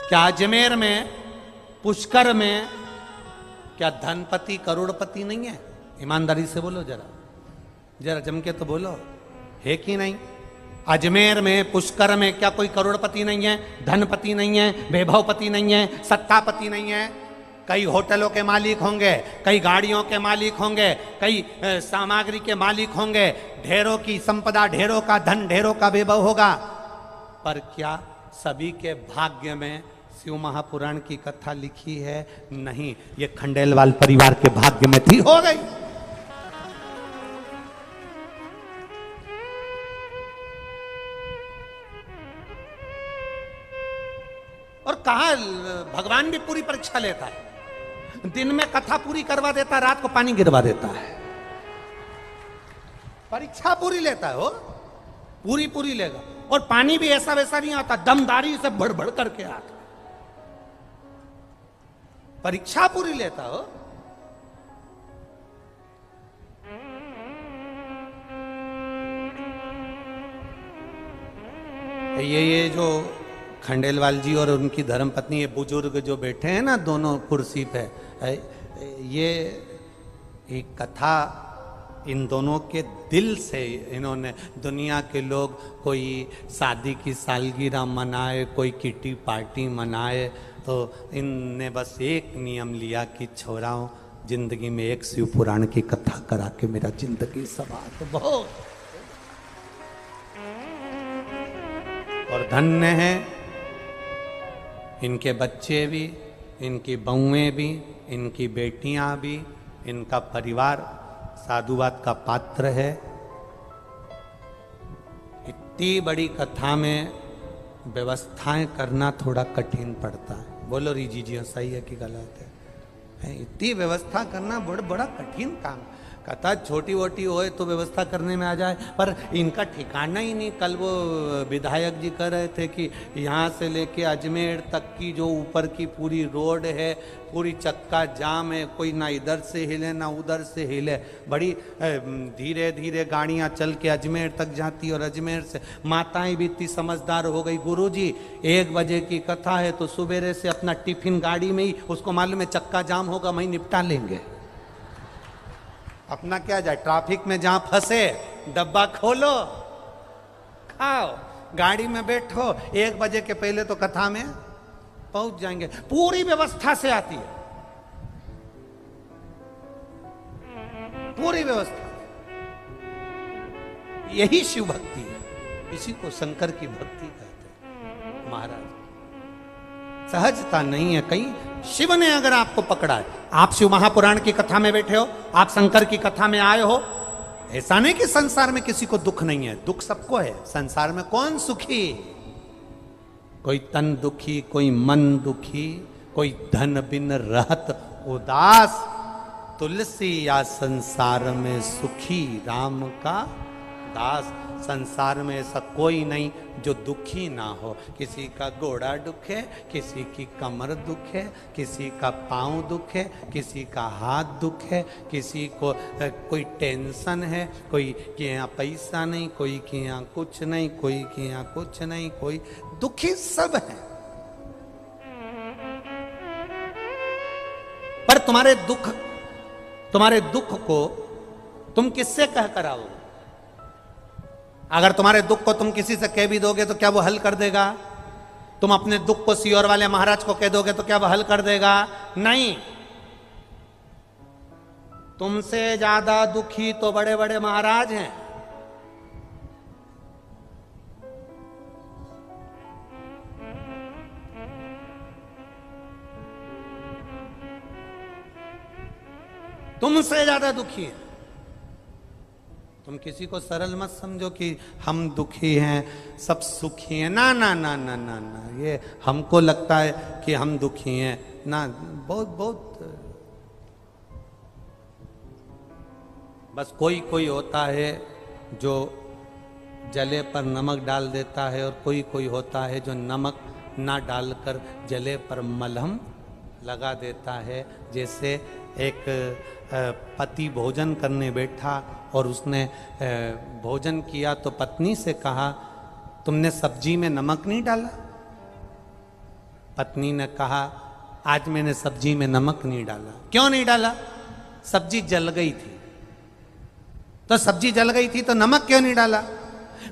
क्या अजमेर में, पुष्कर में क्या धनपति करोड़पति नहीं है? ईमानदारी से बोलो, जरा जरा जम के तो बोलो, है कि नहीं? अजमेर में, पुष्कर में क्या कोई करोड़पति नहीं है, धनपति नहीं है, वैभवपति नहीं है, सत्तापति नहीं है? कई होटलों के मालिक होंगे, कई गाड़ियों के मालिक होंगे, कई सामग्री के मालिक होंगे, ढेरों की संपदा, ढेरों का धन, ढेरों का वैभव होगा, पर क्या सभी के भाग्य में शिव महापुराण की कथा लिखी है? नहीं, ये खंडेलवाल परिवार के भाग्य में थी, हो गई। और कहा भगवान भी पूरी परीक्षा लेता है, दिन में कथा पूरी करवा देता है, रात को पानी गिरवा देता है, परीक्षा पूरी लेता है, वो पूरी पूरी लेगा। और पानी भी ऐसा वैसा नहीं आता, दमदारी से भड़ भड़ करके आता, परीक्षा पूरी लेता हो। ये जो खंडेलवाल जी और उनकी धर्मपत्नी, ये बुजुर्ग जो बैठे हैं ना दोनों कुर्सी पे, ये एक कथा इन दोनों के दिल से इन्होंने, दुनिया के लोग कोई शादी की सालगिरह मनाए, कोई किटी पार्टी मनाए, तो इनने बस एक नियम लिया कि छोराओं, जिंदगी में एक शिव पुराण की कथा करा के मेरा जिंदगी सवार। तो बहुत और धन्य है इनके बच्चे भी, इनकी बहुएं भी, इनकी बेटियां भी, इनका परिवार साधुवाद का पात्र है। इतनी बड़ी कथा में व्यवस्थाएं करना थोड़ा कठिन पड़ता है। बोलो रीजी जी, सही है कि गलत है? इतनी व्यवस्था करना बड़ा कठिन काम। कथा छोटी वोटी होए तो व्यवस्था करने में आ जाए, पर इनका ठिकाना ही नहीं। कल वो विधायक जी कह रहे थे कि यहाँ से लेके अजमेर तक की जो ऊपर की पूरी रोड है, पूरी चक्का जाम है, कोई ना इधर से हिले ना उधर से हिले, बड़ी धीरे धीरे गाड़ियाँ चल के अजमेर तक जाती। और अजमेर से माताएं भी इतनी समझदार हो गई, गुरुजी 1 बजे की कथा है तो सुबेरे से अपना टिफिन गाड़ी में ही, उसको मालूम है चक्का जाम होगा, वहीं निपटा लेंगे, अपना क्या जाए, ट्रैफिक में जहां फंसे डब्बा खोलो, खाओ, गाड़ी में बैठो, 1 बजे के पहले तो कथा में पहुंच जाएंगे। पूरी व्यवस्था से आती है, पूरी व्यवस्था। यही शिव भक्ति है, इसी को शंकर की भक्ति कहते हैं। महाराज सहजता नहीं है कहीं। शिव ने अगर आपको पकड़ा है, आप शिव महापुराण की कथा में बैठे हो, आप शंकर की कथा में आए हो, ऐसा नहीं कि संसार में किसी को दुख नहीं है, दुख सबको है। संसार में कौन सुखी? कोई तन दुखी, कोई मन दुखी, कोई धन बिन रहत उदास, तुलसी या संसार में सुखी राम का दास। संसार में ऐसा कोई नहीं जो दुखी ना हो। किसी का घोड़ा दुख है, किसी की कमर दुख है, किसी का पाँव दुख है, किसी का हाथ दुख है, किसी को कोई टेंशन है, कोई के यहाँ पैसा नहीं, कोई के यहाँ कुछ नहीं, कोई के यहाँ कुछ नहीं, कोई दुखी सब है। पर तुम्हारे दुख को तुम किससे कह कर आओगे? अगर तुम्हारे दुख को तुम किसी से कह भी दोगे तो क्या वो हल कर देगा? तुम अपने दुख को सियोर वाले महाराज को कह दोगे तो क्या वो हल कर देगा? नहीं। तुमसे ज्यादा दुखी तो बड़े बड़े महाराज हैं। तुमसे ज्यादा दुखी है। तुम किसी को सरल मत समझो कि हम दुखी हैं, सब सुखी हैं। ना ना ना ना ना ना, ये हमको लगता है कि हम दुखी हैं ना। बहुत बस कोई कोई होता है जो जले पर नमक डाल देता है, और कोई कोई होता है जो नमक ना डालकर जले पर मलहम लगा देता है। जैसे एक पति भोजन करने बैठा और उसने भोजन किया तो पत्नी से कहा, तुमने सब्जी में नमक नहीं डाला? पत्नी ने कहा, आज मैंने सब्जी में नमक नहीं डाला। क्यों नहीं डाला? सब्जी जल गई थी। तो सब्जी जल गई थी तो नमक क्यों नहीं डाला?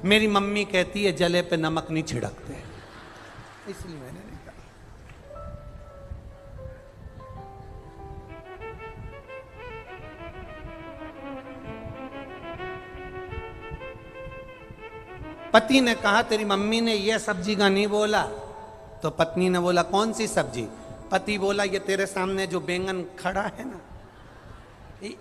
मेरी मम्मी कहती है जले पे नमक नहीं छिड़कते, इसलिए मैंने नहीं डाला। पति ने कहा, तेरी मम्मी ने ये सब्जी का नहीं बोला। तो पत्नी ने बोला, कौन सी सब्जी? पति बोला, ये तेरे सामने जो बैंगन खड़ा है ना,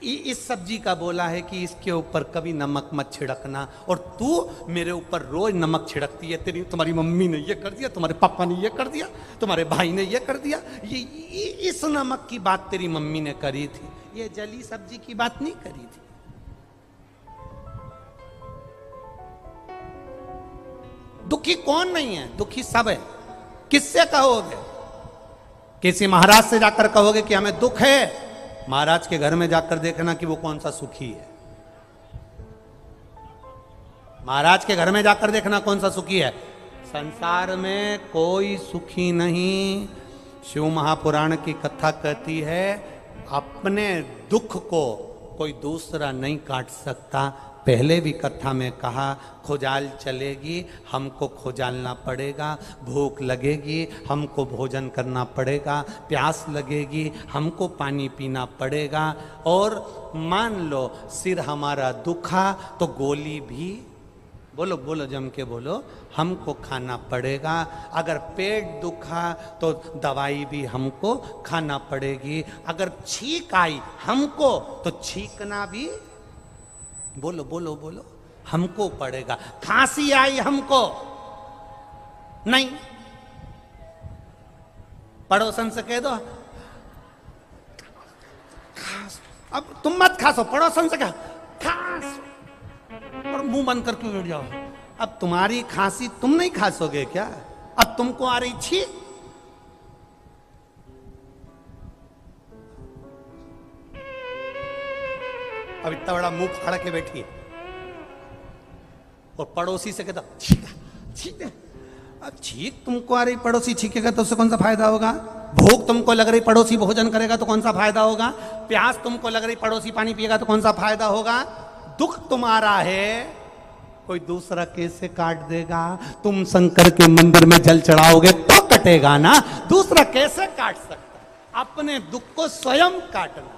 इस सब्जी का बोला है कि इसके ऊपर कभी नमक मत छिड़कना, और तू मेरे ऊपर रोज नमक छिड़कती है। तुम्हारी मम्मी ने ये कर दिया, तुम्हारे पापा ने ये कर दिया, तुम्हारे भाई ने ये कर दिया। ये इस नमक की बात तेरी मम्मी ने करी थी, ये जली सब्जी की बात नहीं करी थी। दुखी कौन नहीं है? दुखी सब है। किससे कहोगे? किसी महाराज से जाकर कहोगे कि हमें दुख है? महाराज के घर में जाकर देखना कि वो कौन सा सुखी है। महाराज के घर में जाकर देखना कौन सा सुखी है। संसार में कोई सुखी नहीं। शिव महापुराण की कथा कहती है, अपने दुख को कोई दूसरा नहीं काट सकता। पहले भी कथा में कहा, खुजाल चलेगी, हमको खुजालना पड़ेगा। भूख लगेगी, हमको भोजन करना पड़ेगा। प्यास लगेगी, हमको पानी पीना पड़ेगा। और मान लो सिर हमारा दुखा तो गोली भी, बोलो बोलो जम के बोलो, हमको खाना पड़ेगा। अगर पेट दुखा तो दवाई भी हमको खाना पड़ेगी। अगर छींक आई हमको तो छींकना भी, बोलो बोलो बोलो, हमको पड़ेगा। खांसी आई हमको नहीं, पड़ोसन से कह दो, अब तुम मत खासो, पड़ोसन से कहा खास, और मुंह बंद करके बैठ जाओ। अब तुम्हारी खांसी तुम नहीं खासोगे क्या? अब तुमको आ रही छी, अब इतना बड़ा मुंह फाड़ के बैठी है और पड़ोसी से कहता छींक। अब छींक तुमको आ रही, पड़ोसी छींकेगा तो उससे कौन सा फायदा होगा? भूख तुमको लग रही, पड़ोसी भोजन करेगा तो कौन सा फायदा होगा? प्यास तुमको लग रही, पड़ोसी पानी पिएगा तो कौन सा फायदा होगा? दुख तुम्हारा है, कोई दूसरा कैसे काट देगा? तुम शंकर के मंदिर में जल चढ़ाओगे तो कटेगा ना, दूसरा कैसे काट सकता? अपने दुख को स्वयं काटना,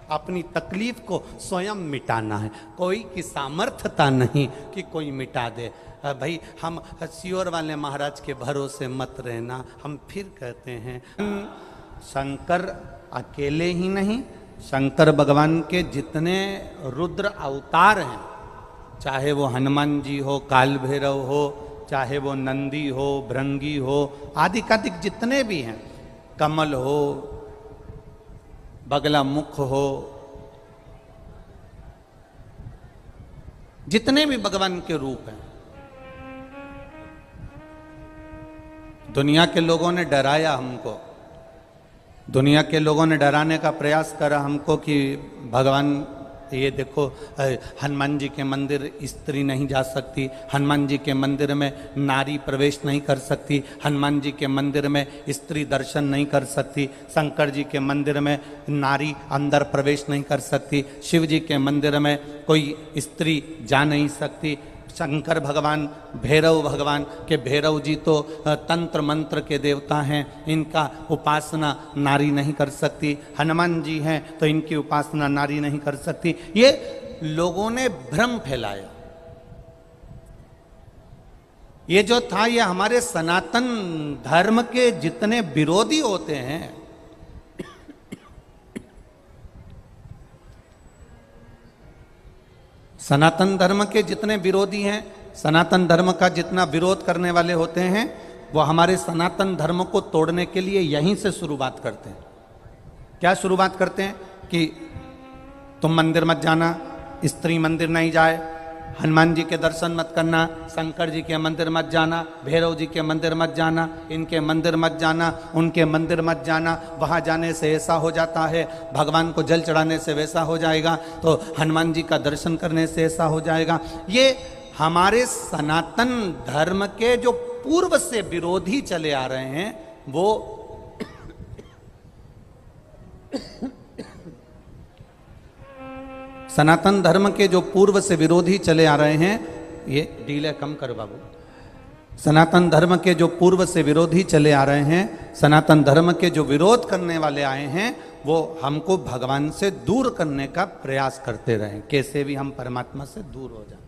अपनी तकलीफ को स्वयं मिटाना है। कोई की सामर्थ्यता नहीं कि कोई मिटा दे। भाई हम सियोर वाले महाराज के भरोसे मत रहना। हम फिर कहते हैं, शंकर अकेले ही नहीं, शंकर भगवान के जितने रुद्र अवतार हैं, चाहे वो हनुमान जी हो, काल भैरव हो, चाहे वो नंदी हो, भृंगी हो, आदि कादिक जितने भी हैं, कमल हो, बगला मुख हो, जितने भी भगवान के रूप हैं, दुनिया के लोगों ने डराया हमको, दुनिया के लोगों ने डराने का प्रयास करा हमको कि भगवान ये देखो, हनुमान जी के मंदिर स्त्री नहीं जा सकती, हनुमान जी के मंदिर में नारी प्रवेश नहीं कर सकती, हनुमान जी के मंदिर में स्त्री दर्शन नहीं कर सकती, शंकर जी के मंदिर में नारी अंदर प्रवेश नहीं कर सकती, शिव जी के मंदिर में कोई स्त्री जा नहीं सकती, शंकर भगवान, भैरव भगवान के भैरव जी तो तंत्र मंत्र के देवता हैं, इनका उपासना नारी नहीं कर सकती, हनुमान जी हैं तो इनकी उपासना नारी नहीं कर सकती। ये लोगों ने भ्रम फैलाया। ये जो था, ये हमारे सनातन धर्म के जितने विरोधी होते हैं, सनातन धर्म के जितने विरोधी हैं, सनातन धर्म का जितना विरोध करने वाले होते हैं, वो हमारे सनातन धर्म को तोड़ने के लिए यहीं से शुरुआत करते हैं। क्या शुरुआत करते हैं कि तुम मंदिर मत जाना, स्त्री मंदिर नहीं जाए, हनुमान जी के दर्शन मत करना, शंकर जी के मंदिर मत जाना, भैरव जी के मंदिर मत जाना, इनके मंदिर मत जाना, उनके मंदिर मत जाना, वहाँ जाने से ऐसा हो जाता है, भगवान को जल चढ़ाने से वैसा हो जाएगा, तो हनुमान जी का दर्शन करने से ऐसा हो जाएगा। ये हमारे सनातन धर्म के जो पूर्व से विरोधी चले आ रहे हैं, वो सनातन धर्म के जो पूर्व से विरोधी चले आ रहे हैं, ये डीले कम करो बाबू। सनातन धर्म के जो पूर्व से विरोधी चले आ रहे हैं, सनातन धर्म के जो विरोध करने वाले आए हैं, वो हमको भगवान से दूर करने का प्रयास करते रहे। कैसे भी हम परमात्मा से दूर हो जाएं,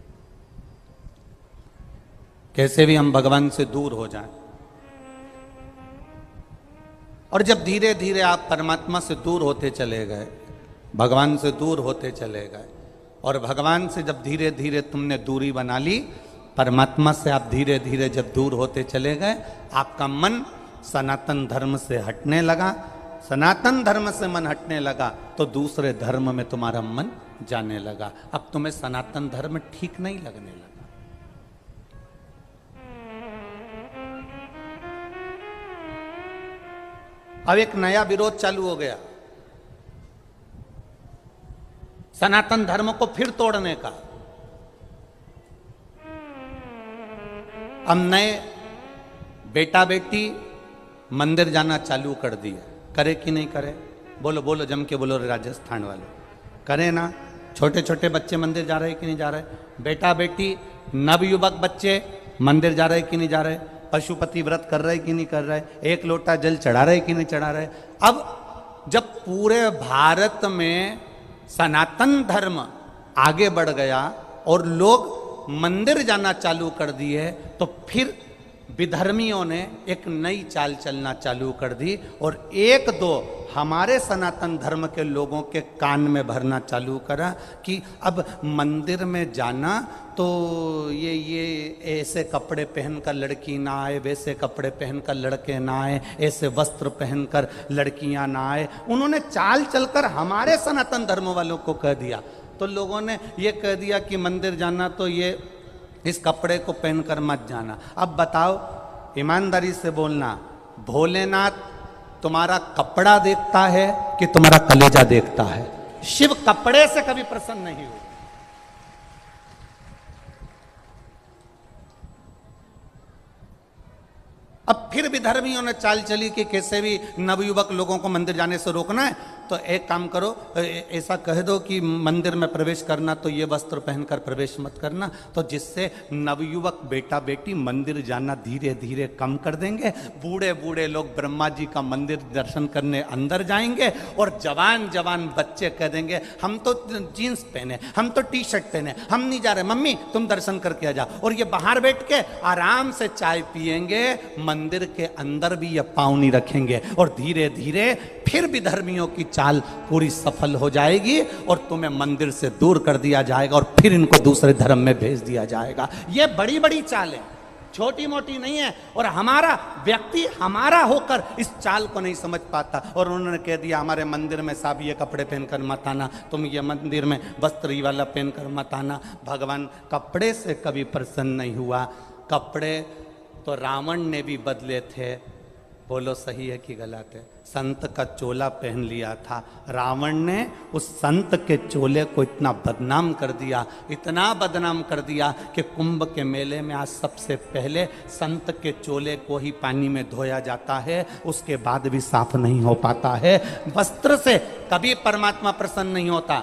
कैसे भी हम भगवान से दूर हो जाएं। और जब धीरे धीरे आप परमात्मा से दूर होते चले गए, भगवान से दूर होते चले गए, और भगवान से जब धीरे धीरे तुमने दूरी बना ली, परमात्मा से आप धीरे धीरे जब दूर होते चले गए, आपका मन सनातन धर्म से हटने लगा। सनातन धर्म से मन हटने लगा तो दूसरे धर्म में तुम्हारा मन जाने लगा। अब तुम्हें सनातन धर्म ठीक नहीं लगने लगा। अब एक नया विरोध चालू हो गया, सनातन धर्म को फिर तोड़ने का। अब नए बेटा बेटी मंदिर जाना चालू कर दिया। करे कि नहीं करे? बोलो बोलो, जम के बोलो राजस्थान वाले, करे ना? छोटे छोटे बच्चे मंदिर जा रहे कि नहीं जा रहे? बेटा बेटी नवयुवक बच्चे मंदिर जा रहे कि नहीं जा रहे? पशुपति व्रत कर रहे कि नहीं कर रहे? एक लोटा जल चढ़ा रहे कि नहीं चढ़ा रहे? अब जब पूरे भारत में सनातन धर्म आगे बढ़ गया और लोग मंदिर जाना चालू कर दिए, तो फिर विधर्मियों ने एक नई चाल चलना चालू कर दी और एक दो हमारे सनातन धर्म के लोगों के कान में भरना चालू करा कि अब मंदिर में जाना तो ये ऐसे कपड़े पहनकर लड़की ना आए, वैसे कपड़े पहनकर लड़के ना आए, ऐसे वस्त्र पहनकर लड़कियां ना आए। उन्होंने चाल चलकर हमारे सनातन धर्म वालों को कह दिया। तो लोगों ने ये कह दिया कि मंदिर जाना तो ये इस कपड़े को पहनकर मत जाना। अब बताओ, ईमानदारी से बोलना, भोलेनाथ तुम्हारा कपड़ा देखता है कि तुम्हारा कलेजा देखता है? शिव कपड़े से कभी प्रसन्न नहीं हुए। अब फिर भी धर्मियों ने चाल चली कि कैसे भी नवयुवक लोगों को मंदिर जाने से रोकना है, तो एक काम करो, ऐसा कह दो कि मंदिर में प्रवेश करना तो ये वस्त्र पहनकर प्रवेश मत करना, तो जिससे नवयुवक बेटा बेटी मंदिर जाना धीरे धीरे कम कर देंगे। बूढ़े बूढ़े लोग ब्रह्मा जी का मंदिर दर्शन करने अंदर जाएंगे और जवान जवान बच्चे कह देंगे हम तो जीन्स पहने, हम तो टी शर्ट पहने, हम नहीं जा रहे, मम्मी तुम दर्शन करके आ जाओ। और ये बाहर बैठ के आराम से चाय पिएंगे, मंदिर के अंदर भी ये पाँव नहीं रखेंगे, और धीरे धीरे फिर भी धर्मियों की चाल पूरी सफल हो जाएगी और तुम्हें मंदिर से दूर कर दिया जाएगा और फिर इनको दूसरे धर्म में भेज दिया जाएगा। ये बड़ी बड़ी चाल है, छोटी मोटी नहीं है। और हमारा व्यक्ति हमारा होकर इस चाल को नहीं समझ पाता, और उन्होंने कह दिया हमारे मंदिर में साहब ये कपड़े पहनकर मत आना, तुम ये मंदिर में वस्त्र ही वाला पहनकर मत आना। भगवान कपड़े से कभी प्रसन्न नहीं हुआ। कपड़े तो रावण ने भी बदले थे, बोलो सही है कि गलत है? संत का चोला पहन लिया था रावण ने, उस संत के चोले को इतना बदनाम कर दिया, इतना बदनाम कर दिया कि कुंभ के मेले में आज सबसे पहले संत के चोले को ही पानी में धोया जाता है, उसके बाद भी साफ नहीं हो पाता है। वस्त्र से कभी परमात्मा प्रसन्न नहीं होता,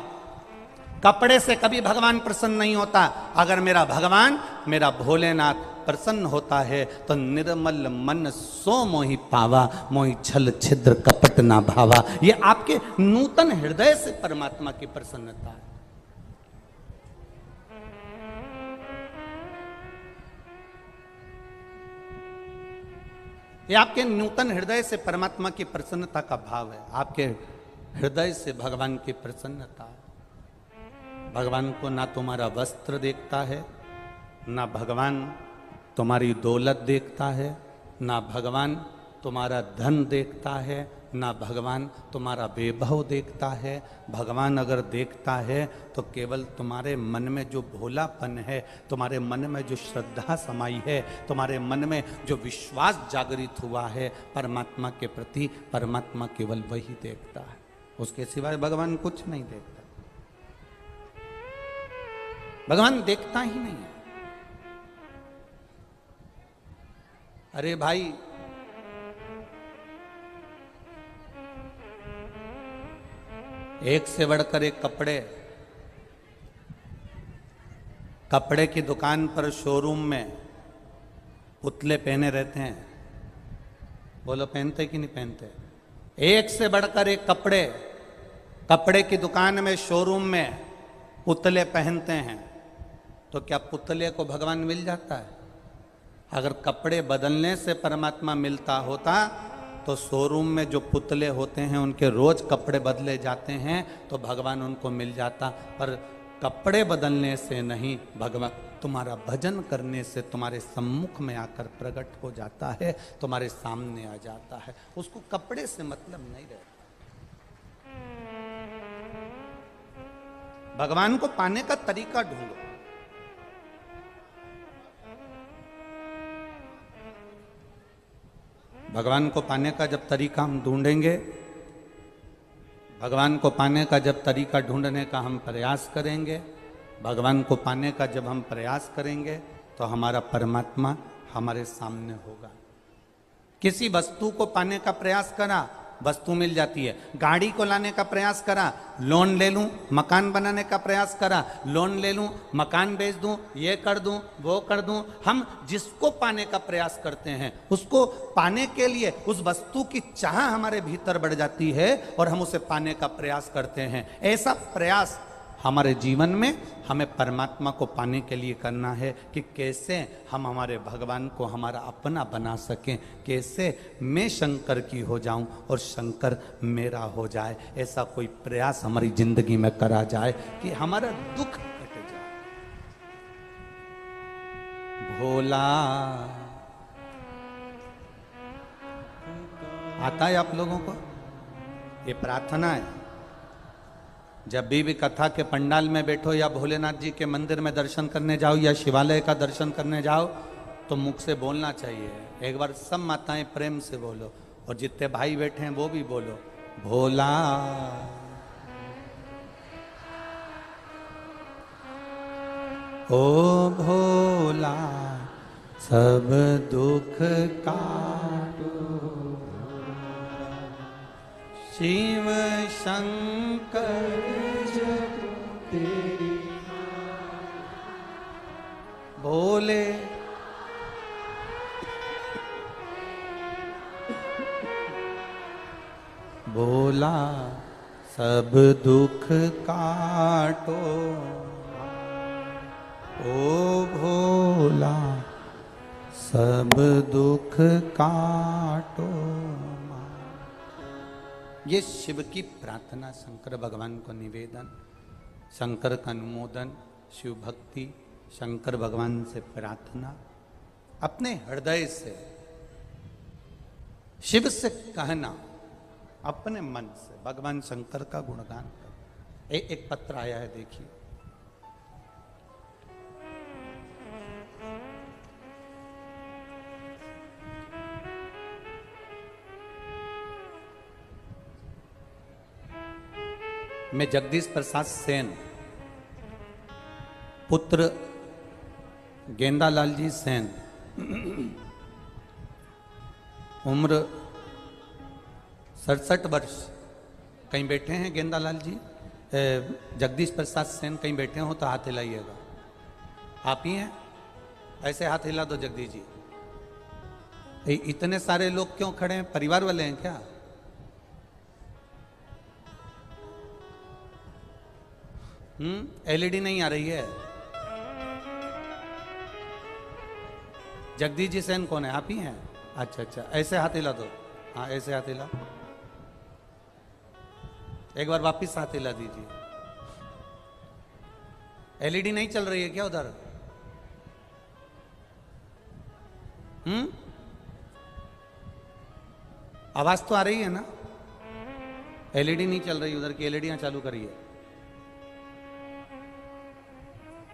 कपड़े से कभी भगवान प्रसन्न नहीं होता। अगर मेरा भगवान, मेरा भोलेनाथ प्रसन्न होता है तो निर्मल मन सो मोहि पावा, मोहि छल छिद्र कपट ना भावा। ये आपके नूतन हृदय से परमात्मा की प्रसन्नता है। ये आपके नूतन हृदय से परमात्मा की प्रसन्नता का भाव है। आपके हृदय से भगवान की प्रसन्नता है। भगवान को ना तुम्हारा वस्त्र देखता है, ना भगवान तुम्हारी दौलत देखता है, ना भगवान तुम्हारा धन देखता है, ना भगवान तुम्हारा वैभव देखता है। भगवान अगर देखता है तो केवल तुम्हारे मन में जो भोलापन है, तुम्हारे मन में जो श्रद्धा समाई है, तुम्हारे मन में जो विश्वास जागृत हुआ है परमात्मा के प्रति, परमात्मा केवल वही देखता है। उसके सिवाय भगवान कुछ नहीं देखता। भगवान देखता ही नहीं है। अरे भाई, एक से बढ़कर एक कपड़े की दुकान पर, शोरूम में पुतले पहने रहते हैं। बोलो पहनते कि नहीं पहनते? एक से बढ़कर एक कपड़े की दुकान में, शोरूम में पुतले पहनते हैं। तो क्या पुतले को भगवान मिल जाता है? अगर कपड़े बदलने से परमात्मा मिलता होता तो शोरूम में जो पुतले होते हैं उनके रोज कपड़े बदले जाते हैं तो भगवान उनको मिल जाता। पर कपड़े बदलने से नहीं, भगवान तुम्हारा भजन करने से तुम्हारे सम्मुख में आकर प्रकट हो जाता है, तुम्हारे सामने आ जाता है। उसको कपड़े से मतलब नहीं रहता। भगवान को पाने का तरीका ढूंढो। भगवान को पाने का जब तरीका हम ढूंढेंगे, भगवान को पाने का जब तरीका ढूंढने का हम प्रयास करेंगे, भगवान को पाने का जब हम प्रयास करेंगे तो हमारा परमात्मा हमारे सामने होगा। किसी वस्तु को पाने का प्रयास करा, वस्तु मिल जाती है। गाड़ी को लाने का प्रयास करा, लोन ले लूं, मकान बनाने का प्रयास करा, लोन ले लूं, मकान बेच दूं, ये कर दूं, वो कर दूं। हम जिसको पाने का प्रयास करते हैं, उसको पाने के लिए उस वस्तु की चाह हमारे भीतर बढ़ जाती है और हम उसे पाने का प्रयास करते हैं। ऐसा प्रयास हमारे जीवन में हमें परमात्मा को पाने के लिए करना है कि कैसे हम हमारे भगवान को हमारा अपना बना सकें, कैसे मैं शंकर की हो जाऊं और शंकर मेरा हो जाए। ऐसा कोई प्रयास हमारी जिंदगी में करा जाए कि हमारा दुख कट जाए। भोला आता है आप लोगों को? ये प्रार्थना है। जब भी कथा के पंडाल में बैठो या भोलेनाथ जी के मंदिर में दर्शन करने जाओ या शिवालय का दर्शन करने जाओ तो मुख से बोलना चाहिए। एक बार सब माताएं प्रेम से बोलो और जितने भाई बैठे हैं वो भी बोलो, भोला ओ भोला सब दुख काटो, शिव शंकर जग तेरी भोले भोला सब दुख काटो, ओ भोला सब दुख काटो। ये शिव की प्रार्थना, शंकर भगवान को निवेदन, शंकर का अनुमोदन, शिव भक्ति, शंकर भगवान से प्रार्थना, अपने हृदय से शिव से कहना, अपने मन से भगवान शंकर का गुणगान कर। एक पत्र आया है, देखिए। मैं जगदीश प्रसाद सेन, पुत्र गेंदालाल जी सेन, उम्र 67 वर्ष। कहीं बैठे हैं गेंदालाल जी? जगदीश प्रसाद सेन कहीं बैठे हो तो हाथ हिलाइएगा। आप ही हैं? ऐसे हाथ हिला दो जगदीश जी। इतने सारे लोग क्यों खड़े हैं? परिवार वाले हैं क्या? एलईडी नहीं आ रही है। जगदीश जी सेन कौन है? आप ही हैं? अच्छा अच्छा, ऐसे हाथ हिला दो। हाँ, ऐसे हाथ हिला। एक बार वापिस हाथ हिला दीजिए। एलईडी नहीं चल रही है क्या उधर? आवाज तो आ रही है ना? एलईडी नहीं चल रही, उधर की एलईडियां चालू करिए।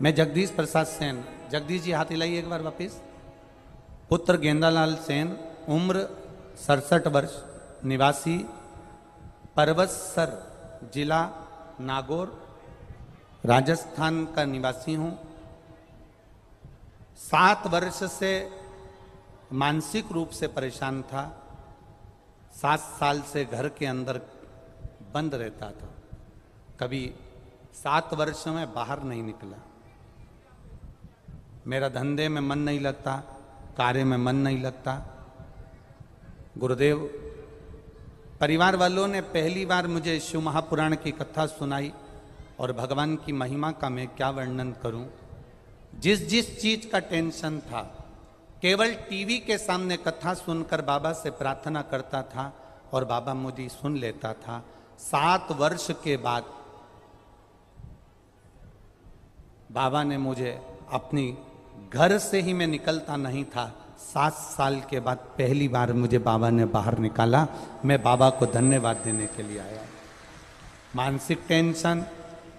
मैं जगदीश प्रसाद सेन। जगदीश जी हाथ हिलाइए एक बार वापिस। पुत्र गेंदालाल सेन, उम्र 67 वर्ष, निवासी परवतसर, जिला नागौर, राजस्थान का निवासी हूं। 7 वर्ष से मानसिक रूप से परेशान था। 7 साल से घर के अंदर बंद रहता था, कभी 7 वर्ष में बाहर नहीं निकला। मेरा धंधे में मन नहीं लगता, कार्य में मन नहीं लगता। गुरुदेव, परिवार वालों ने पहली बार मुझे शिव महापुराण की कथा सुनाई और भगवान की महिमा का मैं क्या वर्णन करूं। जिस जिस चीज का टेंशन था, केवल टीवी के सामने कथा सुनकर बाबा से प्रार्थना करता था और बाबा मुझे सुन लेता था। 7 वर्ष के बाद बाबा ने मुझे, अपनी घर से ही मैं निकलता नहीं था, 7 साल के बाद पहली बार मुझे बाबा ने बाहर निकाला। मैं बाबा को धन्यवाद देने के लिए आया। मानसिक टेंशन,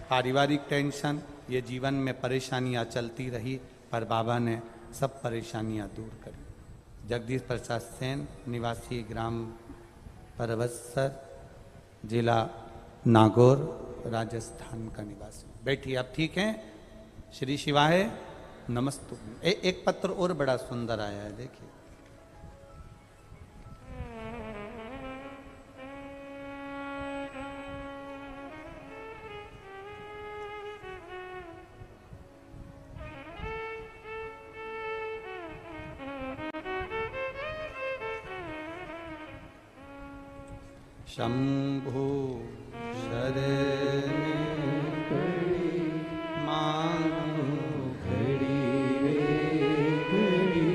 पारिवारिक टेंशन, ये जीवन में परेशानियां चलती रही, पर बाबा ने सब परेशानियां दूर करी। जगदीश प्रसाद सेन, निवासी ग्राम परवतसर, जिला नागौर, राजस्थान का निवासी। बैठिए, आप ठीक हैं? श्री शिवाय नमस्तु। एक पत्र और बड़ा सुंदर आया है, देखिए। शंभु शरण मांगू घड़ी रे घड़ी,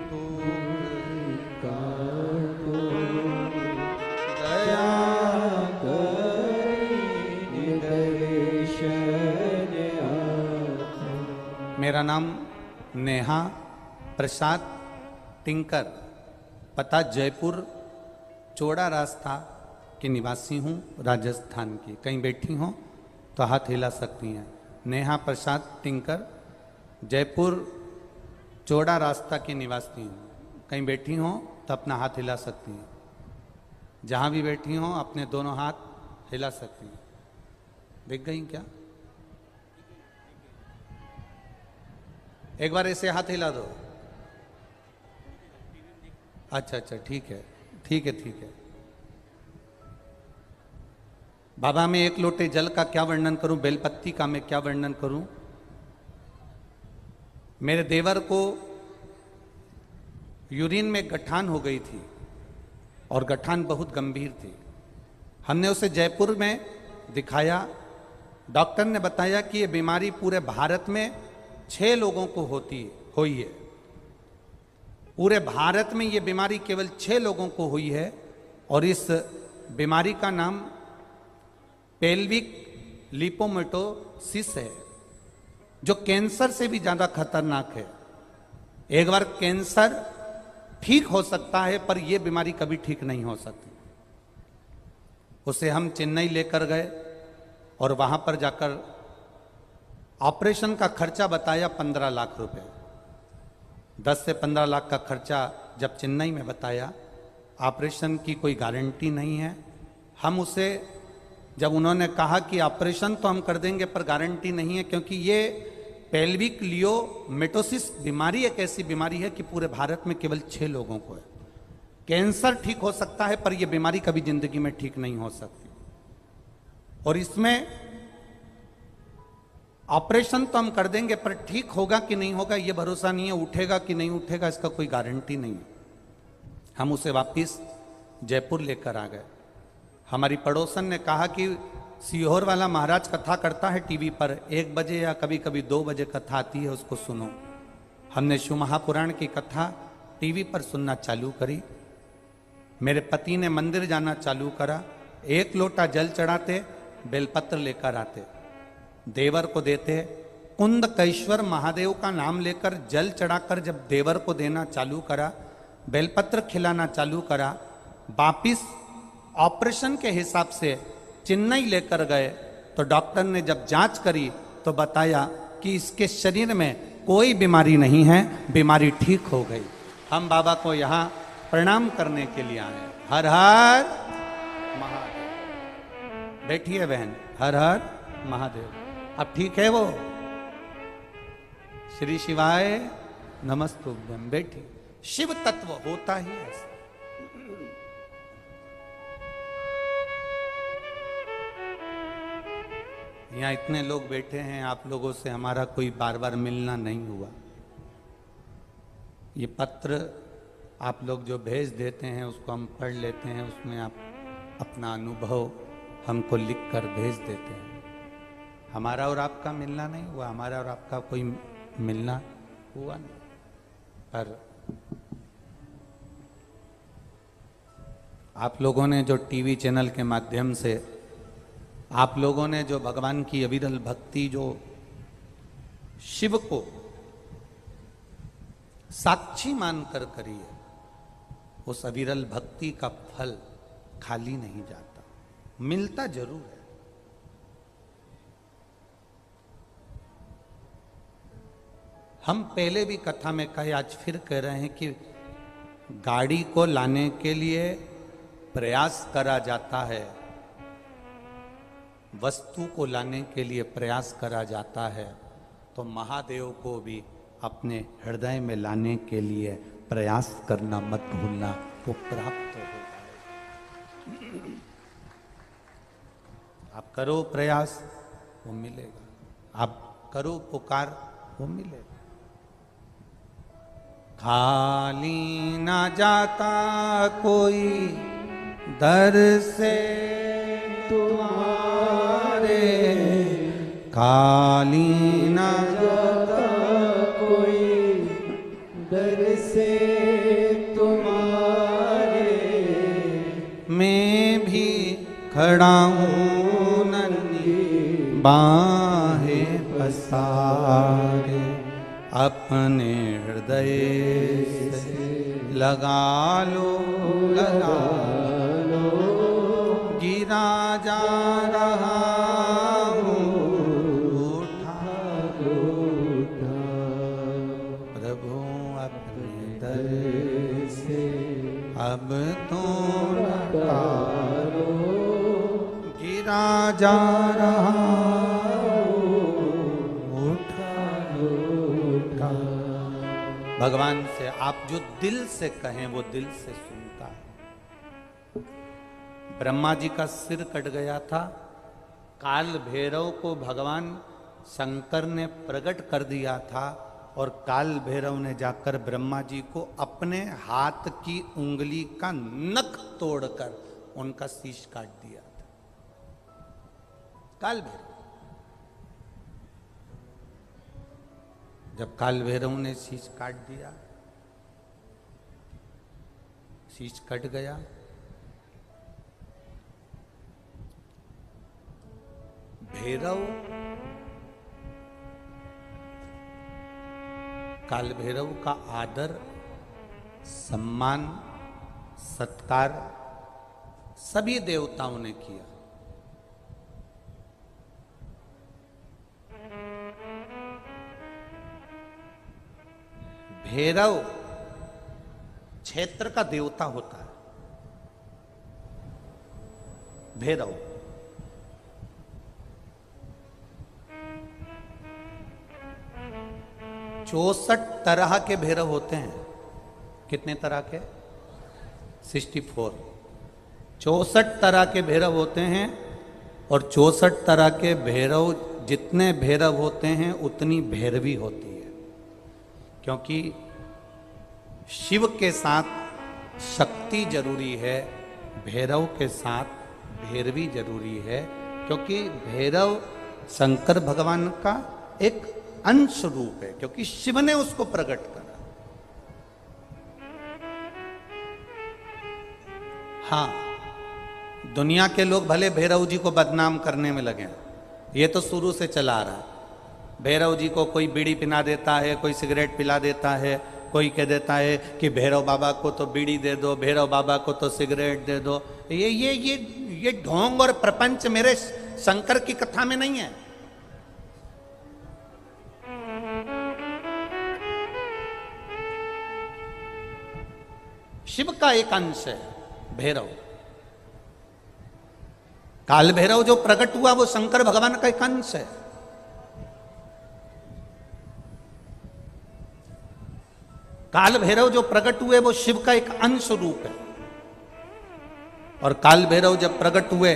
दुख का तो दया करी दर्शन आँखों। मेरा नाम नेहा प्रसाद टिंकर, पता जयपुर चौड़ा रास्ता के निवासी हूँ, राजस्थान की। कहीं बैठी हों तो हाथ हिला सकती हैं। नेहा प्रसाद टिंकर, जयपुर चौड़ा रास्ता की निवासी हूँ। कहीं बैठी हों तो अपना हाथ हिला सकती हैं। जहाँ भी बैठी हों अपने दोनों हाथ हिला सकती हैं। दिख गई क्या? एक बार ऐसे हाथ हिला दो। अच्छा अच्छा, ठीक है ठीक है ठीक है। बाबा, मैं एक लोटे जल का क्या वर्णन करूं, बेलपत्ती का मैं क्या वर्णन करूं। मेरे देवर को यूरिन में गठान हो गई थी और गठान बहुत गंभीर थी। हमने उसे जयपुर में दिखाया। डॉक्टर ने बताया कि यह बीमारी पूरे भारत में 6 लोगों को हुई है। पूरे भारत में यह बीमारी केवल 6 लोगों को हुई है और इस बीमारी का नाम पेल्विक लिपोमेटोसिस है, जो कैंसर से भी ज्यादा खतरनाक है। एक बार कैंसर ठीक हो सकता है, पर यह बीमारी कभी ठीक नहीं हो सकती। उसे हम चेन्नई लेकर गए और वहां पर जाकर ऑपरेशन का खर्चा बताया 15 लाख रुपए। 10 से 15 लाख का खर्चा जब चेन्नई में बताया। ऑपरेशन की कोई गारंटी नहीं है। हम उसे, जब उन्होंने कहा कि ऑपरेशन तो हम कर देंगे पर गारंटी नहीं है, क्योंकि ये पेल्विक लियोमेटोसिस बीमारी एक ऐसी बीमारी है कि पूरे भारत में केवल 6 लोगों को है। कैंसर ठीक हो सकता है पर यह बीमारी कभी जिंदगी में ठीक नहीं हो सकती। और इसमें ऑपरेशन तो हम कर देंगे पर ठीक होगा कि नहीं होगा यह भरोसा नहीं है, उठेगा कि नहीं उठेगा इसका कोई गारंटी नहीं है। हम उसे वापिस जयपुर लेकर आ गए। हमारी पड़ोसन ने कहा कि सीहोर वाला महाराज कथा करता है टीवी पर, 1 बजे या कभी कभी 2 बजे कथा आती है, उसको सुनो। हमने शिव महापुराण की कथा टीवी पर सुनना चालू करी। मेरे पति ने मंदिर जाना चालू करा। 1 लोटा जल चढ़ाते, बेलपत्र लेकर आते, देवर को देते। कुंदकेश्वर महादेव का नाम लेकर जल चढ़ाकर जब देवर को देना चालू करा, बेलपत्र खिलाना चालू करा, वापिस ऑपरेशन के हिसाब से चेन्नई लेकर गए तो डॉक्टर ने जब जांच करी तो बताया कि इसके शरीर में कोई बीमारी नहीं है, बीमारी ठीक हो गई। हम बाबा को यहाँ प्रणाम करने के लिए आए। हर हर महादेव। बैठिए बहन, हर हर महादेव। अब ठीक है वो? श्री शिवाय नमस्तुभ्यम। बैठी। शिव तत्व होता ही ऐसा। यहाँ इतने लोग बैठे हैं, आप लोगों से हमारा कोई बार बार मिलना नहीं हुआ। ये पत्र आप लोग जो भेज देते हैं उसको हम पढ़ लेते हैं, उसमें आप अपना अनुभव हमको लिख कर भेज देते हैं। हमारा और आपका मिलना नहीं हुआ, हमारा और आपका कोई मिलना हुआ नहीं। पर आप लोगों ने जो टीवी चैनल के माध्यम से, आप लोगों ने जो भगवान की अविरल भक्ति, जो शिव को साक्षी मानकर करी है, उस अविरल भक्ति का फल खाली नहीं जाता, मिलता जरूर है। हम पहले भी कथा में कहे, आज फिर कह रहे हैं कि गाड़ी को लाने के लिए प्रयास करा जाता है, वस्तु को लाने के लिए प्रयास करा जाता है, तो महादेव को भी अपने हृदय में लाने के लिए प्रयास करना मत भूलना, वो प्राप्त हो जाएगा। आप करो प्रयास, वो मिलेगा। आप करो पुकार, वो मिलेगा। खाली ना जाता कोई दर से तुम्हारे, खाली ना जाता कोई दर से तुम्हारे, मैं भी खड़ा हूँ नन्ही बाहें पसारे, अपने हृदय से लगा लो, लगा लो, गिरा जा रहा हूँ, उठा लो, प्रभु अपने दर से अब तो लगा लो, गिरा जा रहा भगवान से। आप जो दिल से कहें वो दिल से सुनता है। ब्रह्मा जी का सिर कट गया था, काल भैरव को भगवान शंकर ने प्रकट कर दिया था, और काल भैरव ने जाकर ब्रह्मा जी को अपने हाथ की उंगली का नख तोड़कर उनका शीश काट दिया था। काल भैरव, जब काल भैरव ने शीश काट दिया, शीश कट गया, भैरव, काल भैरव का आदर, सम्मान, सत्कार सभी देवताओं ने किया। भैरव क्षेत्र का देवता होता है। भैरव 64 तरह के भैरव होते हैं। कितने तरह के? 64। 64 तरह के भैरव होते हैं, और 64 तरह के भैरव, जितने भैरव होते हैं उतनी भैरवी होती है। क्योंकि शिव के साथ शक्ति जरूरी है, भैरव के साथ भैरवी जरूरी है, क्योंकि भैरव शंकर भगवान का एक अंश रूप है, क्योंकि शिव ने उसको प्रकट करा। हाँ, दुनिया के लोग भले भैरव जी को बदनाम करने में लगे, ये तो शुरू से चला आ रहा है। भैरव जी को कोई बीड़ी पिला देता है, कोई सिगरेट पिला देता है, कोई कह देता है कि भैरव बाबा को तो बीड़ी दे दो, भैरव बाबा को तो सिगरेट दे दो। ये ढोंग और प्रपंच मेरे शंकर की कथा में नहीं है। शिव का एक अंश है भैरव। काल भैरव जो प्रकट हुआ वो शंकर भगवान का एक अंश है। काल भैरव जो प्रकट हुए वो शिव का एक अंश रूप है। और काल भैरव जब प्रकट हुए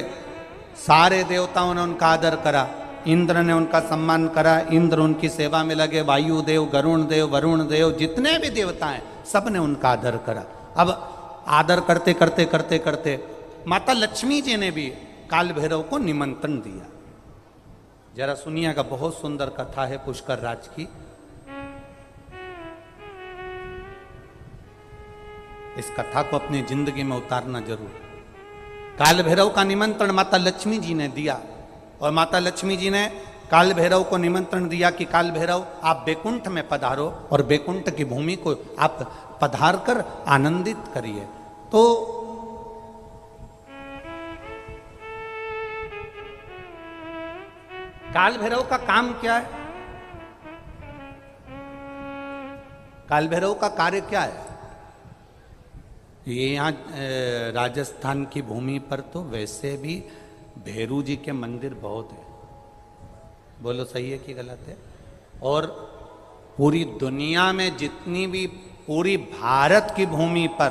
सारे देवताओं ने उनका आदर करा, इंद्र ने उनका सम्मान करा, इंद्र उनकी सेवा में लगे, वायु देव, गरुण देव, वरुण देव, जितने भी देवता हैं सब ने उनका आदर करा। अब आदर करते करते करते करते माता लक्ष्मी जी ने भी काल भैरव को निमंत्रण दिया। जरा सुनिएगा, बहुत सुंदर कथा है पुष्कर राज की। इस कथा को अपनी जिंदगी में उतारना जरूर। काल भैरव का निमंत्रण माता लक्ष्मी जी ने दिया और माता लक्ष्मी जी ने काल भैरव को निमंत्रण दिया कि काल भैरव आप बैकुंठ में पधारो और बैकुंठ की भूमि को आप पधार कर आनंदित करिए। तो काल भैरव का काम क्या है? काल भैरव का कार्य क्या है? ये यहाँ राजस्थान की भूमि पर तो वैसे भी भैरू जी के मंदिर बहुत है। बोलो सही है कि गलत है? और पूरी दुनिया में जितनी भी, पूरी भारत की भूमि पर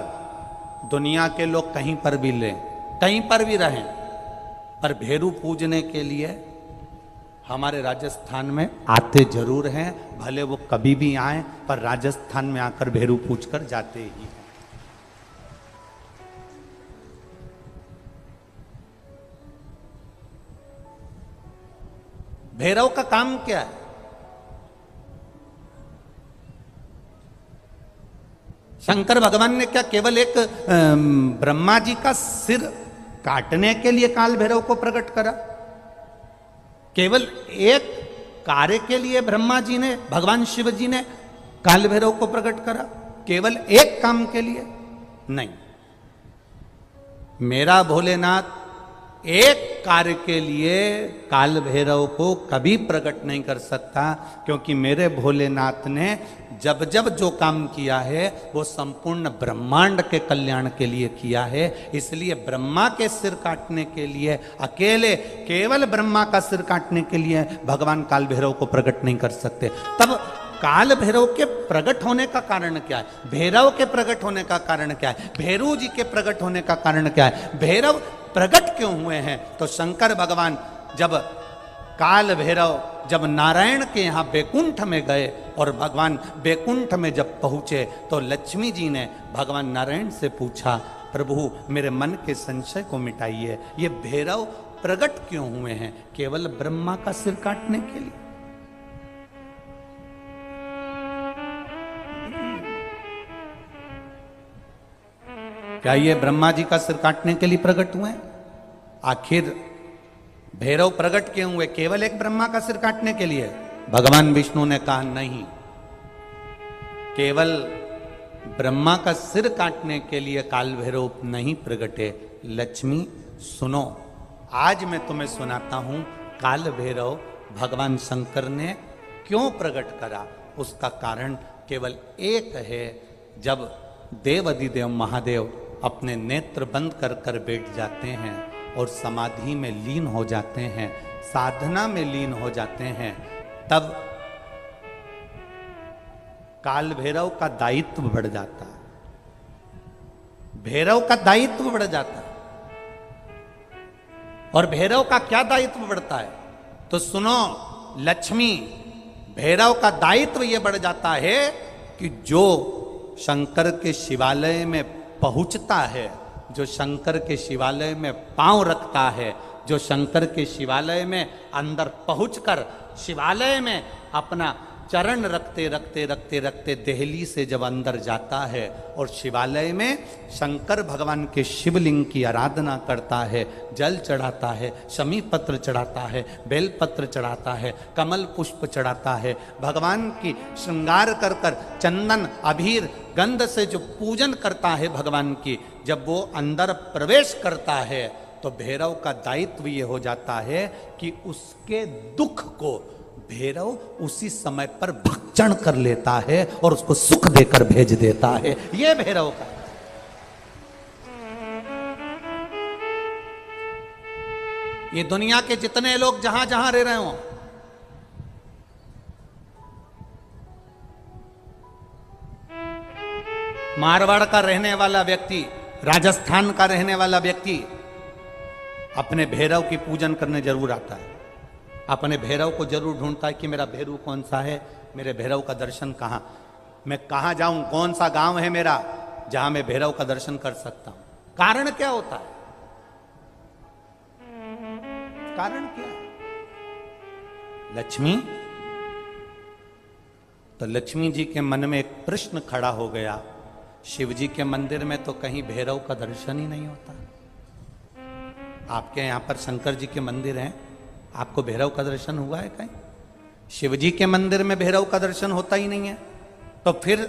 दुनिया के लोग कहीं पर भी लें, कहीं पर भी रहें, पर भैरू पूजने के लिए हमारे राजस्थान में आते जरूर हैं। भले वो कभी भी आए पर राजस्थान में आकर भैरू पूज कर जाते ही हैं। भैरव का काम क्या है? शंकर भगवान ने क्या केवल एक ब्रह्मा जी का सिर काटने के लिए काल भैरव को प्रकट करा? केवल एक कार्य के लिए ब्रह्मा जी ने, भगवान शिव जी ने काल भैरव को प्रकट करा? केवल एक काम के लिए? नहीं। मेरा भोलेनाथ एक कार्य के लिए काल भैरव को कभी प्रकट नहीं कर सकता, क्योंकि मेरे भोलेनाथ ने जब जब जो काम किया है वो संपूर्ण ब्रह्मांड के कल्याण के लिए किया है। इसलिए ब्रह्मा के सिर काटने के लिए, अकेले केवल ब्रह्मा का सिर काटने के लिए भगवान काल भैरव को प्रकट नहीं कर सकते। तब काल भैरव के प्रकट होने का कारण क्या है? भैरव के प्रकट होने का कारण क्या है? भैरू जी के प्रकट होने का कारण क्या है? भैरव प्रकट क्यों हुए हैं? तो शंकर भगवान जब काल भैरव जब नारायण के यहाँ बैकुंठ में गए और भगवान बैकुंठ में जब पहुंचे तो लक्ष्मी जी ने भगवान नारायण से पूछा, प्रभु मेरे मन के संशय को मिटाइए, ये भैरव प्रकट क्यों हुए हैं? केवल ब्रह्मा का सिर काटने के लिए? क्या ये ब्रह्मा जी का सिर काटने के लिए प्रकट हुए? आखिर भैरव प्रकट क्यों हुए? केवल एक ब्रह्मा का सिर काटने के लिए? भगवान विष्णु ने कहा नहीं, केवल ब्रह्मा का सिर काटने के लिए काल भैरव नहीं प्रकटे। लक्ष्मी सुनो, आज मैं तुम्हें सुनाता हूं काल भैरव भगवान शंकर ने क्यों प्रकट करा। उसका कारण केवल एक है। जब देव अधिदेव महादेव अपने नेत्र बंद कर कर बैठ जाते हैं और समाधि में लीन हो जाते हैं, साधना में लीन हो जाते हैं, तब काल भैरव का दायित्व बढ़ जाता है। भैरव का दायित्व बढ़ जाता है। और भैरव का क्या दायित्व बढ़ता है? तो सुनो लक्ष्मी, भैरव का दायित्व यह बढ़ जाता है कि जो शंकर के शिवालय में पहुंचता है, जो शंकर के शिवालय में पांव रखता है, जो शंकर के शिवालय में अंदर पहुंचकर शिवालय में अपना चरण रखते रखते रखते रखते देहली से जब अंदर जाता है और शिवालय में शंकर भगवान के शिवलिंग की आराधना करता है, जल चढ़ाता है, शमी पत्र चढ़ाता है, बेल पत्र चढ़ाता है, कमल पुष्प चढ़ाता है, भगवान की श्रृंगार कर कर चंदन अबीर गंध से जो पूजन करता है भगवान की, जब वो अंदर प्रवेश करता है तो भैरव का दायित्व ये हो जाता है कि उसके दुख को भैरव उसी समय पर भक्षण कर लेता है और उसको सुख देकर भेज देता है। ये भैरव का ये दुनिया के जितने लोग जहां जहां रह रहे हो, मारवाड़ का रहने वाला व्यक्ति, राजस्थान का रहने वाला व्यक्ति अपने भैरव की पूजन करने जरूर आता है, अपने भैरव को जरूर ढूंढता है कि मेरा भैरव कौन सा है, मेरे भैरव का दर्शन कहां, मैं कहां जाऊं, कौन सा गांव है मेरा जहां मैं भैरव का दर्शन कर सकता हूं। कारण क्या होता है? कारण क्या है? लक्ष्मी। तो लक्ष्मी जी के मन में एक प्रश्न खड़ा हो गया, शिव जी के मंदिर में तो कहीं भैरव का दर्शन ही नहीं होता, आपके यहां पर शंकर जी के मंदिर हैं, आपको भैरव का दर्शन हुआ है कहीं? शिव जी के मंदिर में भैरव का दर्शन होता ही नहीं है, तो फिर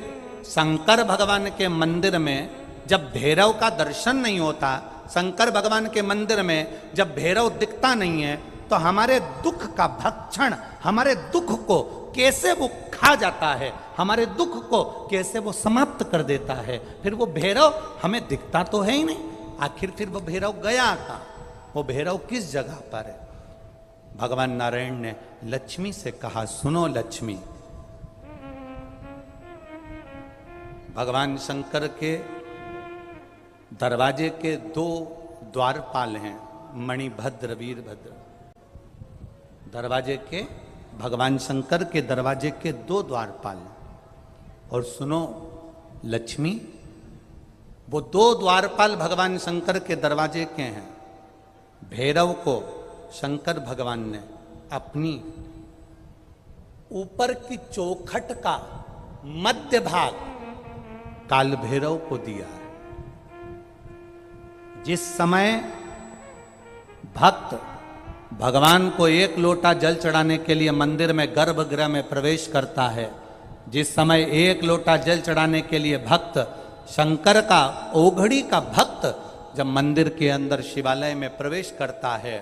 शंकर भगवान के मंदिर में जब भैरव का दर्शन नहीं होता, शंकर भगवान के मंदिर में जब भैरव दिखता नहीं है, तो हमारे दुख का भक्षण, हमारे दुख को कैसे वो खा जाता है, हमारे दुख को कैसे वो समाप्त कर देता है। फिर वो भैरव हमें दिखता तो है ही नहीं, आखिर फिर वो भैरव गया कहां, वो भैरव किस जगह पर है? भगवान नारायण ने लक्ष्मी से कहा, सुनो लक्ष्मी, भगवान शंकर के दरवाजे के दो द्वारपाल हैं, मणिभद्र वीरभद्र। दरवाजे के, भगवान शंकर के दरवाजे के दो द्वारपाल। और सुनो लक्ष्मी, वो दो द्वारपाल भगवान शंकर के दरवाजे के हैं। भैरव को शंकर भगवान ने अपनी ऊपर की चौखट का मध्य भाग काल भैरव को दिया है। जिस समय भक्त भगवान को एक लोटा जल चढ़ाने के लिए मंदिर में गर्भगृह में प्रवेश करता है, जिस समय एक लोटा जल चढ़ाने के लिए भक्त शंकर का, ओघड़ी का भक्त जब मंदिर के अंदर शिवालय में प्रवेश करता है,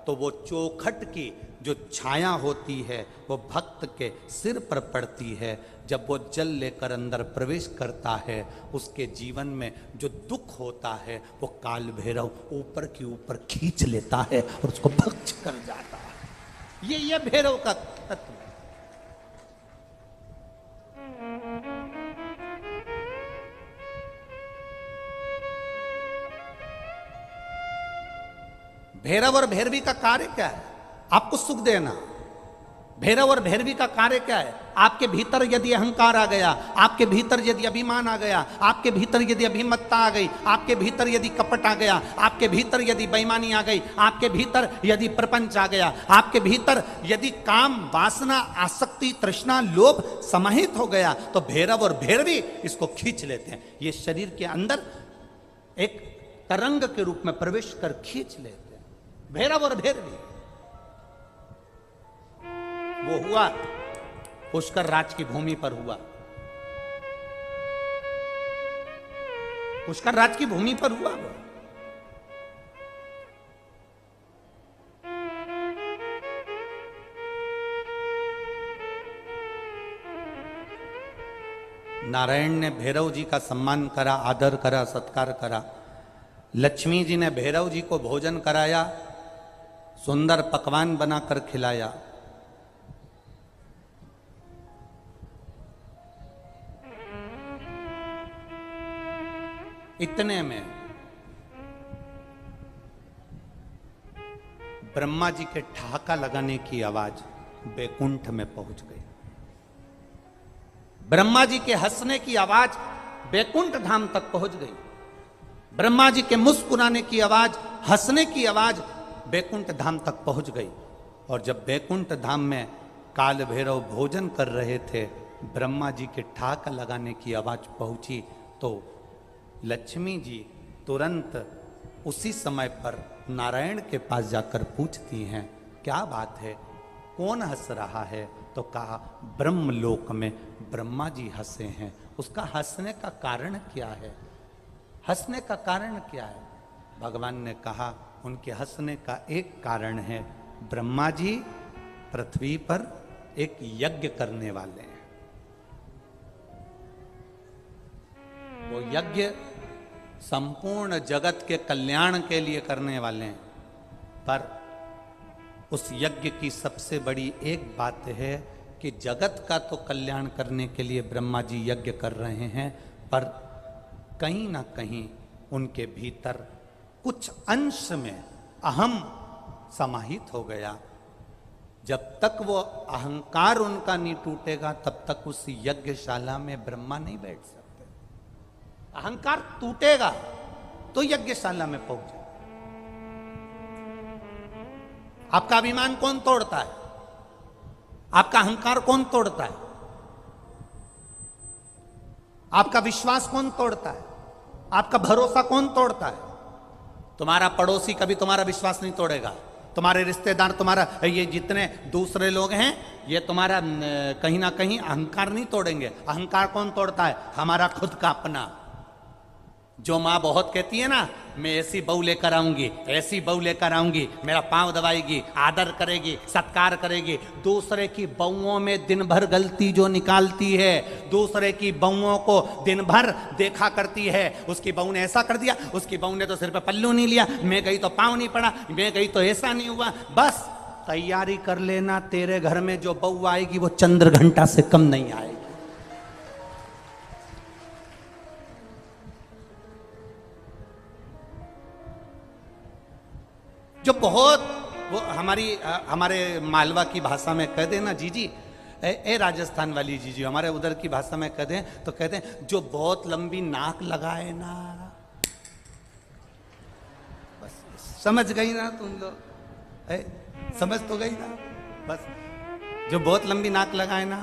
तो वो चौखट की जो छाया होती है वो भक्त के सिर पर पड़ती है। जब वो जल लेकर अंदर प्रवेश करता है, उसके जीवन में जो दुख होता है वो काल भैरव ऊपर की ऊपर खींच लेता है और उसको भक्ष कर जाता है। ये भैरव का तत्व है। भैरव और भैरवी का कार्य क्या है? आपको सुख देना। भैरव और भैरवी का कार्य क्या है? आपके भीतर यदि अहंकार आ गया, आपके भीतर यदि अभिमान आ गया, आपके भीतर यदि अभिमत्ता आ गई, आपके भीतर यदि कपट आ गया, आपके भीतर यदि बेईमानी आ गई, आपके भीतर यदि प्रपंच आ गया, आपके भीतर यदि काम, वासना, आसक्ति, तृष्णा, लोभ समाहित हो गया, तो भैरव और भैरवी इसको खींच लेते हैं। ये शरीर के अंदर एक तरंग के रूप में प्रवेश कर खींच लेते हैं। भैरव और भैरवी वो हुआ पुष्कर राज की भूमि पर हुआ। पुष्कर राज की भूमि पर हुआ वो। नारायण ने भैरव जी का सम्मान करा, आदर करा, सत्कार करा। लक्ष्मी जी ने भैरव जी को भोजन कराया, सुंदर पकवान बनाकर खिलाया। इतने में ब्रह्मा जी के ठहाका लगाने की आवाज बैकुंठ में पहुंच गई। ब्रह्मा जी के हंसने की आवाज बैकुंठ धाम तक पहुंच गई। ब्रह्मा जी के मुस्कुराने की आवाज, हंसने की आवाज बैकुंठ धाम तक पहुंच गई। और जब बैकुंठ धाम में काल भैरव भोजन कर रहे थे, ब्रह्मा जी के ठाक लगाने की आवाज पहुंची तो लक्ष्मी जी तुरंत उसी समय पर नारायण के पास जाकर पूछती हैं, क्या बात है, कौन हंस रहा है? तो कहा, ब्रह्मलोक में ब्रह्मा जी हंसे हैं। उसका हंसने का कारण क्या है? हंसने का कारण क्या है? भगवान ने कहा, उनके हंसने का एक कारण है, ब्रह्मा जी पृथ्वी पर एक यज्ञ करने वाले हैं। वो यज्ञ संपूर्ण जगत के कल्याण के लिए करने वाले हैं, पर उस यज्ञ की सबसे बड़ी एक बात है कि जगत का तो कल्याण करने के लिए ब्रह्मा जी यज्ञ कर रहे हैं, पर कहीं ना कहीं उनके भीतर कुछ अंश में अहम समाहित हो गया। जब तक वो अहंकार उनका नहीं टूटेगा तब तक उस यज्ञशाला में ब्रह्मा नहीं बैठ सकते। अहंकार टूटेगा तो यज्ञशाला में पहुंच जाए। आपका अभिमान कौन तोड़ता है? आपका अहंकार कौन तोड़ता है? आपका विश्वास कौन तोड़ता है? आपका भरोसा कौन तोड़ता है? तुम्हारा पड़ोसी कभी तुम्हारा विश्वास नहीं तोड़ेगा। तुम्हारे रिश्तेदार, तुम्हारा ये जितने दूसरे लोग हैं, ये तुम्हारा कहीं ना कहीं अहंकार नहीं तोड़ेंगे। अहंकार कौन तोड़ता है? हमारा खुद का अपना। जो माँ बहुत कहती है ना, मैं ऐसी बहू लेकर आऊंगी, ऐसी बहू लेकर आऊंगी, मेरा पांव दबाएगी, आदर करेगी, सत्कार करेगी। दूसरे की बहुओं में दिन भर गलती जो निकालती है, दूसरे की बहुओं को दिन भर देखा करती है, उसकी बहू ने ऐसा कर दिया, उसकी बहू ने तो सिर पे पल्लू नहीं लिया, मैं गई तो पांव नहीं पड़ा, मैं गई तो ऐसा नहीं हुआ। बस तैयारी कर लेना, तेरे घर में जो बहू आएगी वो चंद्र घंटा से कम नहीं आएगी। जो बहुत वो हमारे मालवा की भाषा में कह देना, जीजी ए राजस्थान वाली जीजी, हमारे उधर की भाषा में कह दें तो कहते हैं, जो बहुत लंबी नाक लगाए ना। बस समझ गई ना तुम लोग? समझ तो गई ना? बस जो बहुत लंबी नाक लगाए ना,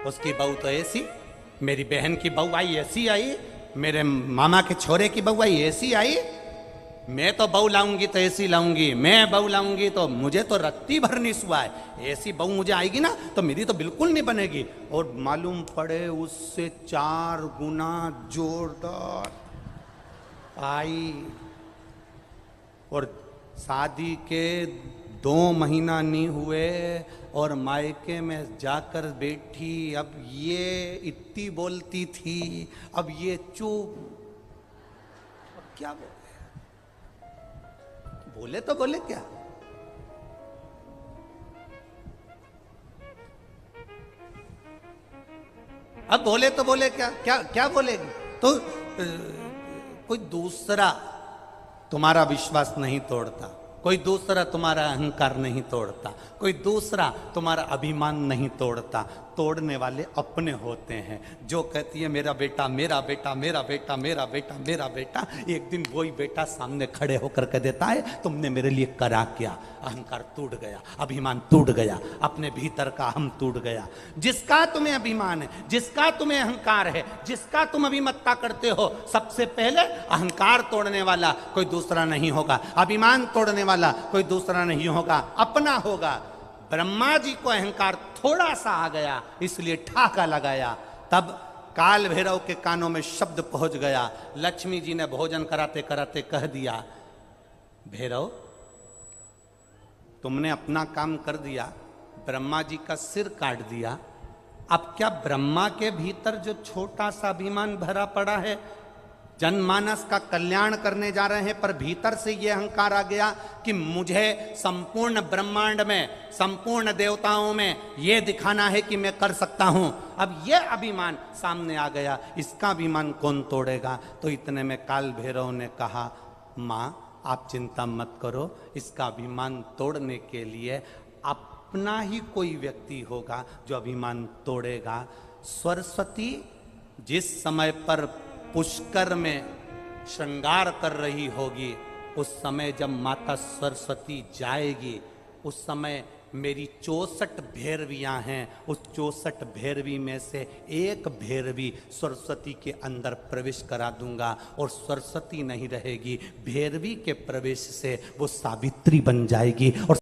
उसकी बहू तो ऐसी, मेरी बहन की बहू आई ऐसी आई, मेरे मामा के छोरे की बहू आई ऐसी आई। मैं तो बहू लाऊंगी तो ऐसी लाऊंगी, मैं बहू लाऊंगी तो मुझे तो रत्ती भर नहीं सुआ है, ऐसी बहू मुझे आएगी ना तो मेरी तो बिल्कुल नहीं बनेगी। और मालूम पड़े उससे 4 गुना जोरदार आई। और शादी के 2 महीना नहीं हुए और मायके में जाकर बैठी, अब ये इतनी बोलती थी, अब ये चुप। अब क्या बोले तो बोले क्या? अब बोले तो बोले क्या? क्या क्या बोलेगी? तो कोई दूसरा तुम्हारा विश्वास नहीं तोड़ता, कोई दूसरा तुम्हारा अहंकार नहीं तोड़ता, कोई दूसरा तुम्हारा अभिमान नहीं तोड़ता। तोड़ने वाले अपने होते हैं। जो कहती है मेरा बेटा, मेरा बेटा, मेरा बेटा, मेरा बेटा, मेरा बेटा, एक दिन वही बेटा सामने खड़े होकर कह देता है, तुमने मेरे लिए करा क्या? अहंकार टूट गया, अभिमान टूट गया, अपने भीतर का हम टूट गया। जिसका तुम्हें अभिमान है, जिसका तुम्हें अहंकार है, जिसका तुम अभिमत्ता करते हो, सबसे पहले अहंकार तोड़ने वाला कोई दूसरा नहीं होगा, अभिमान तोड़ने वाला कोई दूसरा नहीं होगा, अपना होगा। ब्रह्मा जी को अहंकार थोड़ा सा आ गया, इसलिए ठाका लगाया। तब काल भैरव के कानों में शब्द पहुंच गया। लक्ष्मी जी ने भोजन कराते कराते कह दिया, भैरव तुमने अपना काम कर दिया, ब्रह्मा जी का सिर काट दिया। अब क्या ब्रह्मा के भीतर जो छोटा सा अभिमान भरा पड़ा है, जनमानस का कल्याण करने जा रहे हैं, पर भीतर से यह अहंकार आ गया कि मुझे संपूर्ण ब्रह्मांड में, संपूर्ण देवताओं में यह दिखाना है कि मैं कर सकता हूं। अब यह अभिमान सामने आ गया, इसका अभिमान कौन तोड़ेगा? तो इतने में काल भैरव ने कहा, माँ आप चिंता मत करो, इसका अभिमान तोड़ने के लिए अपना ही कोई व्यक्ति होगा जो अभिमान तोड़ेगा। सरस्वती जिस समय पर पुष्कर में श्रृंगार कर रही होगी, उस समय जब माता सरस्वती जाएगी, उस समय मेरी 64 भैरवियाँ हैं, उस 64 भैरवी में से एक भैरवी सरस्वती के अंदर प्रवेश करा दूंगा और सरस्वती नहीं रहेगी, भैरवी के प्रवेश से वो सावित्री बन जाएगी और